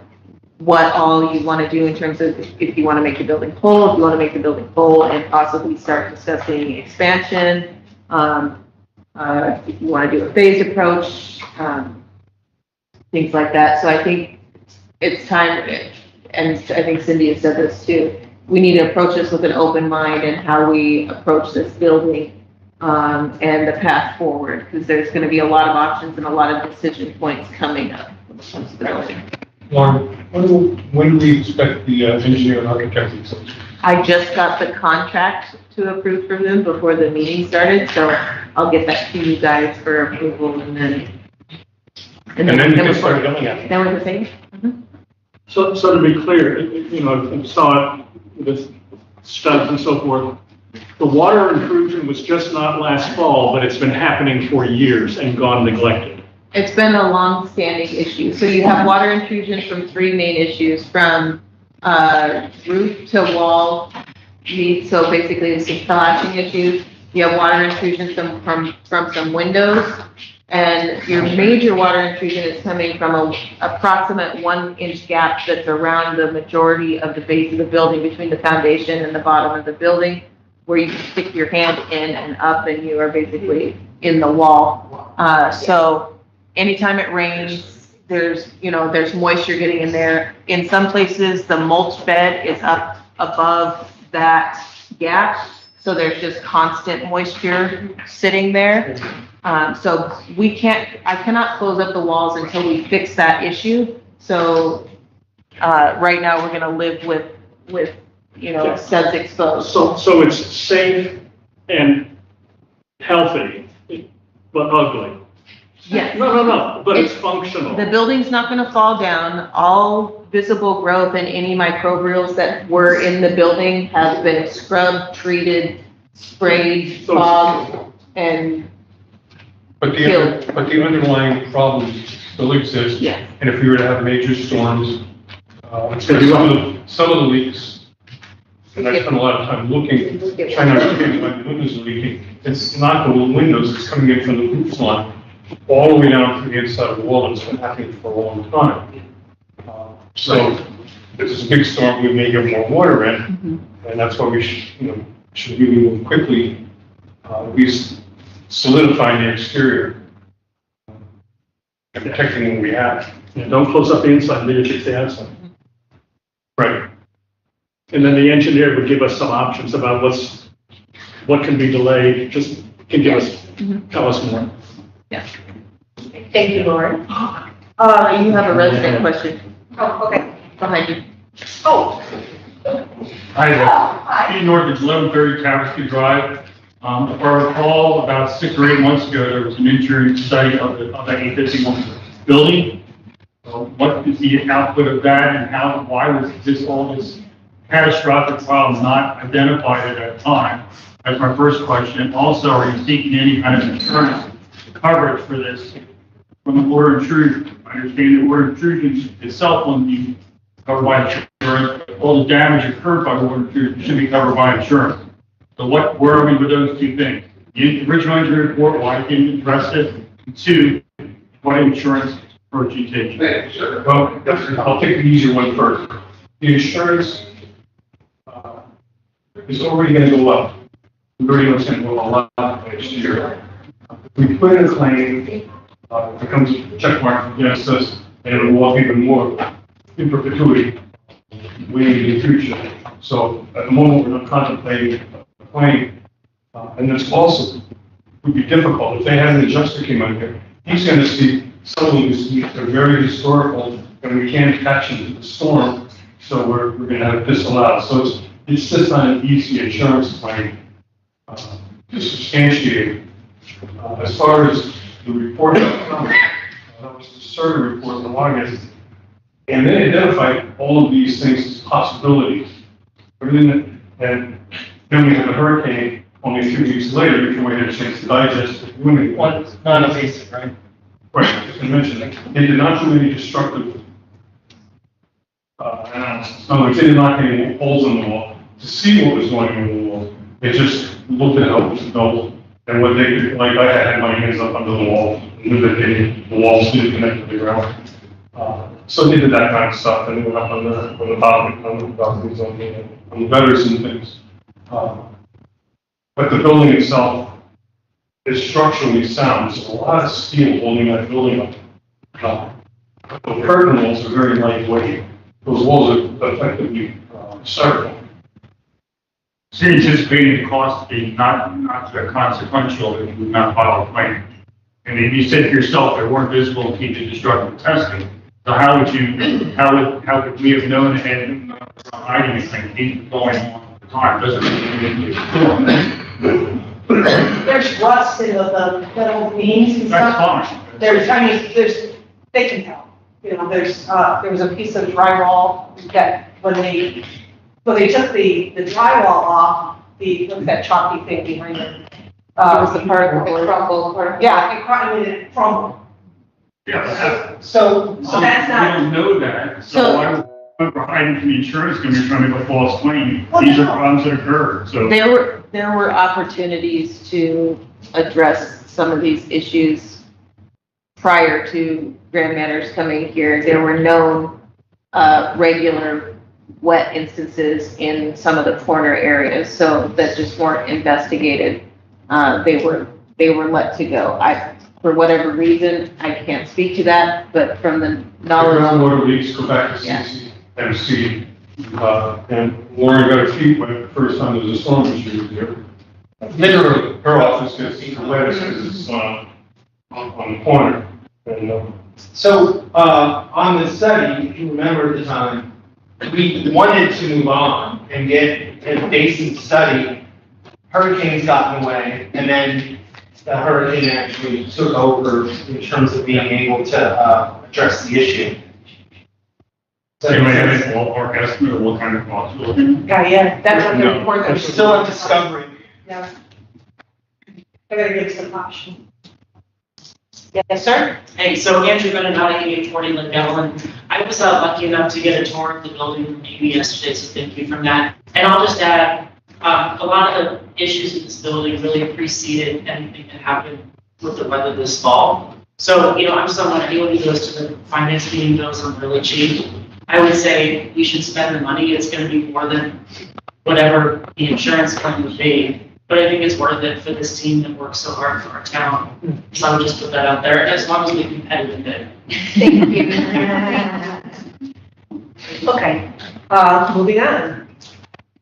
what all you want to do in terms of if you want to make the building full, if you want to make the building full and possibly start discussing expansion, if you want to do a phased approach, things like that. So I think it's time, and I think Cindy has said this too, we need to approach this with an open mind and how we approach this building and the path forward, because there's going to be a lot of options and a lot of decision points coming up when it comes to the building. Lauren, when do we expect the engineer and architect to? I just got the contract to approve from them before the meeting started, so I'll get that to you guys for approval and then. And then you can start billing it. Then we can say. So to be clear, you know, I saw it with studs and so forth. The water intrusion was just not last fall, but it's been happening for years and gone neglected. It's been a long-standing issue. So you have water intrusion from three main issues, from roof to wall needs. So basically, it's some flashing issues. You have water intrusion from some windows, and your major water intrusion is coming from a approximate 1-inch gap that's around the majority of the base of the building between the foundation and the bottom of the building, where you can stick your hand in and up, and you are basically in the wall. So anytime it rains, there's moisture getting in there. In some places, the mulch bed is up above that gap, so there's just constant moisture sitting there. So I cannot close up the walls until we fix that issue. So right now, we're gonna live with studs exposed. So it's safe and healthy, but ugly. Yes. No, but it's functional. The building's not gonna fall down. All visible growth and any microbials that were in the building have been scrubbed, treated, sprayed, fogged, and But the underlying problems still exist. yes. And if we were to have major storms, some of the leaks, and I spent a lot of time looking, trying to understand why the windows are leaking. It's not the windows, it's coming in from the roof line, all the way down to the inside of the wall. It's been happening for a long time. So if it's a big storm, we may get more water in, and that's why we should really move quickly, at least solidifying the exterior and protecting what we have. Yeah, don't close up the inside, leave it to the outside. Right. And then the engineer would give us some options about what can be delayed, just can give us, tell us more. Yeah. Thank you, Lauren. You have a resident question Oh, okay. behind you. Oh. Hi, Pete North, 1130 Tapestry Drive. If I recall, about 6 or 8 months ago, there was an insurance study of the 851 building. What is the output of that, and why was all this catastrophic problem not identified at that time? That's my first question. Also, are you seeking any kind of insurance coverage for this from the water intrusion? I understand that water intrusion itself wouldn't be covered by insurance. All the damage occurred by water intrusion should be covered by insurance. So where are we with those two things? The original engineering report, why it didn't address it? And two, what insurance approach you take? Well, I'll take the easier one first. The insurance, is already gonna go up. We already know it's gonna go a lot next year. We put in a claim, it becomes a check mark against us, and it will go up even more in perpetuity way in the future. So at the moment, we're not contemplating a claim. And this also would be difficult. If they had an adjuster came out here, he's gonna see some of these, they're very historical, and we can't catch them to the storm, so we're gonna have this allowed. So it's just not an easy insurance claim to substantiate. As far as the report, that was the survey report in August, and they identified all of these things as possibilities. Everything that, and then we had a hurricane only a few weeks later before we had a chance to digest it. One, non-invasive, right? Right, I just mentioned that. They did not do any destructive analysis. In other words, they did not get any holes in the wall to see what was going on in the wall. They just looked at how it was built and what they could, like I had my hands up under the wall, knew that the walls didn't connect to the ground. So they did that kind of stuff, and they went up on the balconies, on the gutters and things. But the building itself is structurally sound. There's a lot of steel holding that building up. The curtain walls are very lightweight. Those walls are effectively styrofoam. So you're anticipating the cost to be not consequential if you would not file a claim. And then you said to yourself, they weren't visible to keep the destructive testing. So how would we have known and hiding this thing, keep going on at the time? Doesn't mean There's rust in the metal beams and stuff. that's fine. They can tell. You know, there was a piece of drywall that when they took the drywall off, what's that chalky thing behind it? It was the particle. Yeah, it crumbled. Yeah. So that's not. We don't know that. So- So I remember hiding from the insurance company trying to make a false claim. These are problems that occur, so. There were opportunities to address some of these issues prior to Grand Matters coming here. There were known regular wet instances in some of the corner areas, so that just weren't investigated. They were let to go. For whatever reason, I can't speak to that, but from the knowledge. Groundwater leaks go back to CCMC. And Lauren got her feet wet the first time there was a storm issue here. Literally, her office gets the wettest because it's on the corner. And, So, on the study, if you remember at the time, we wanted to move on and get a basic study. Hurricanes got in the way, and then the hurricane actually took over in terms of being able to, address the issue. So, You may have a ballpark estimate of what kind of cost will be. Yeah, that's what the report. We're still in discovery. Yeah. I gotta give some option. Yes, sir? Hey, so Andrew Beninati, 840 Lindell, and I was lucky enough to get a tour of the building from Amy yesterday, so thank you for that. And I'll just add, a lot of the issues in this building really preceded anything that happened with the weather this fall. So, I'm someone, anyone who goes to the finance meeting knows I'm really cheap. I would say we should spend the money. It's going to be more than whatever the insurance claim would be. But I think it's worth it for this team that works so hard for our town. So I would just put that out there, as long as we competitive bid. Thank you. Okay, moving on.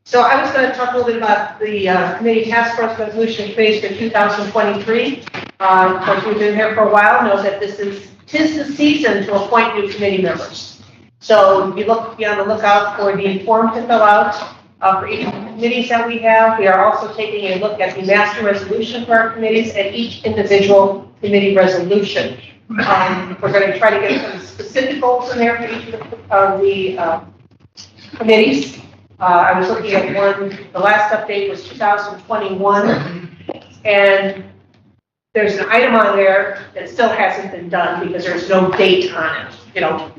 So I was going to talk a little bit about the committee task force resolution phase for 2023. Of course, we've been here for a while, know that tis the season to appoint new committee members. So be on the lookout for the form to fill out for each of the committees that we have. We are also taking a look at the master resolution for our committees and each individual committee resolution. We're going to try to get some specific goals in there for each of the committees. I was looking at one, the last update was 2021, and there's an item on there that still hasn't been done because there's no date on it.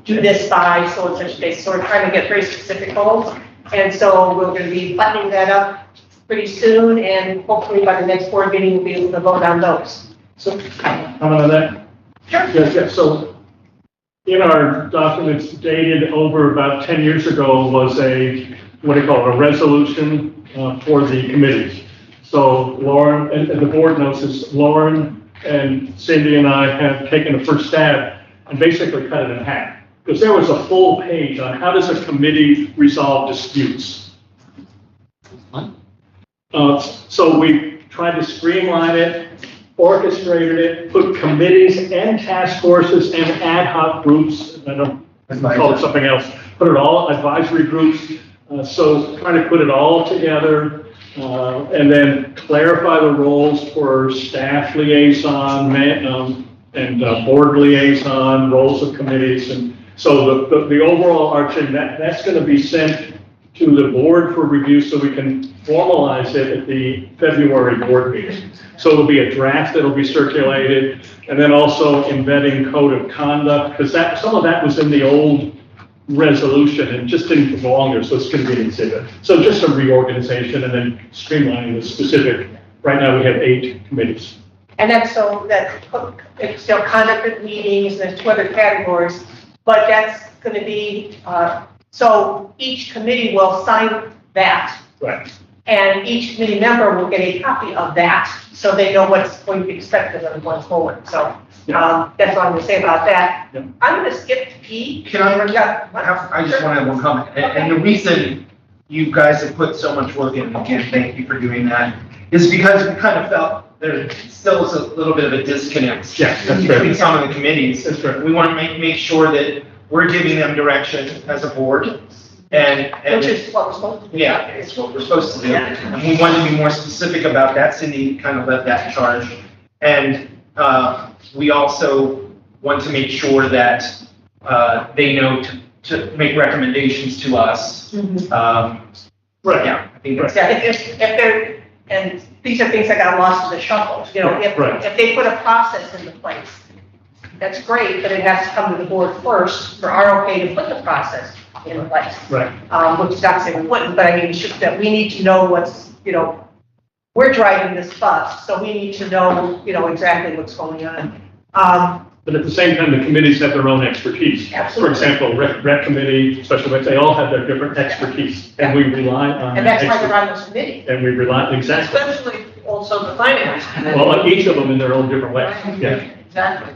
Do this by so and such date. So we're trying to get very specific goals. And so we're going to be buttoning that up pretty soon, and hopefully by the next board meeting, we'll be able to vote on those. So, Comment on that? Sure. Yes, so in our documents dated over about 10 years ago was a, what do you call it, a resolution for the committees. So Lauren, and the board knows this, Lauren and Cindy and I have taken a first stab and basically cut it in half. Because there was a full page on how does a committee resolve disputes. So we tried to streamline it, orchestrated it, put committees and task forces and ad hoc groups, I don't call it something else, put it all, advisory groups. So trying to put it all together and then clarify the roles for staff liaison and board liaison, roles of committees. And so the overall arching, that's going to be sent to the board for review so we can formalize it at the February board meeting. So it'll be a draft that'll be circulated, and then also embedding code of conduct, because some of that was in the old resolution and just didn't belong there, so it's going to be an exhibit. So just a reorganization and then streamlining the specific. Right now we have 8 committees. And that's so that it's still conduct of meetings and 2 other categories, but that's going to be, so each committee will sign that. Right. And each committee member will get a copy of that, so they know what's going to be expected of them going forward. So that's what I'm going to say about that. Yeah. I'm going to skip to E. Can I I just want to have one comment. And the reason you guys have put so much work in, and again, thank you for doing that, is because we kind of felt there still is a little bit of a disconnect between some of the committees. That's right. We want to make sure that we're giving them direction as a board. And Which is what we're supposed to do. yeah, it's what we're supposed to do. And we want to be more specific about that. Cindy kind of led that charge. And we also want to make sure that they know to make recommendations to us. Right. Yeah, I think that's. Yeah, if they're, and these are things that got lost in the shuffle, you know, Right. if they put a process into place, that's great, but it has to come to the board first for our okay to put the process in place. Right. Which is not to say we wouldn't, but I mean, it's just that we need to know what's, you know, we're driving this bus, so we need to know, you know, exactly what's going on. But at the same time, the committees have their own expertise. Absolutely. For example, rec committee, special events, they all have their different expertise, and we rely on. And that's why they're on this committee. And we rely, exactly. Especially also the finance. Well, each of them in their own different way. Yeah. Exactly.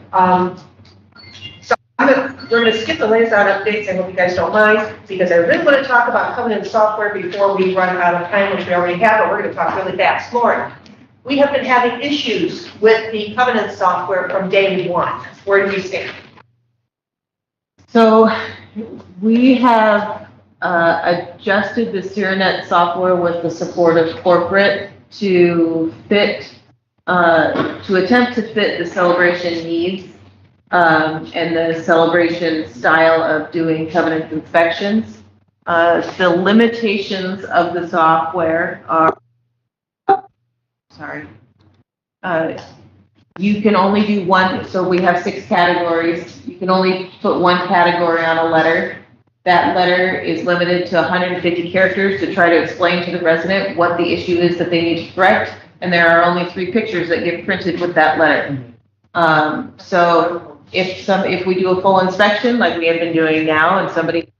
So we're gonna skip the liaison updates, I hope you guys don't mind, because I really want to talk about Covenant software before we run out of time, which we already have, but we're gonna talk really fast. Lauren, we have been having issues with the Covenant software from day one. Where do we stand? So we have adjusted the CROA software with the support of corporate to fit, to attempt to fit the celebration needs and the celebration style of doing covenant inspections. The limitations of the software are, you can only do one, so we have 6 categories. You can only put one category on a letter. That letter is limited to 150 characters to try to explain to the resident what the issue is that they need to correct. And there are only 3 pictures that get printed with that letter. So if we do a full inspection like we have been doing now and somebody,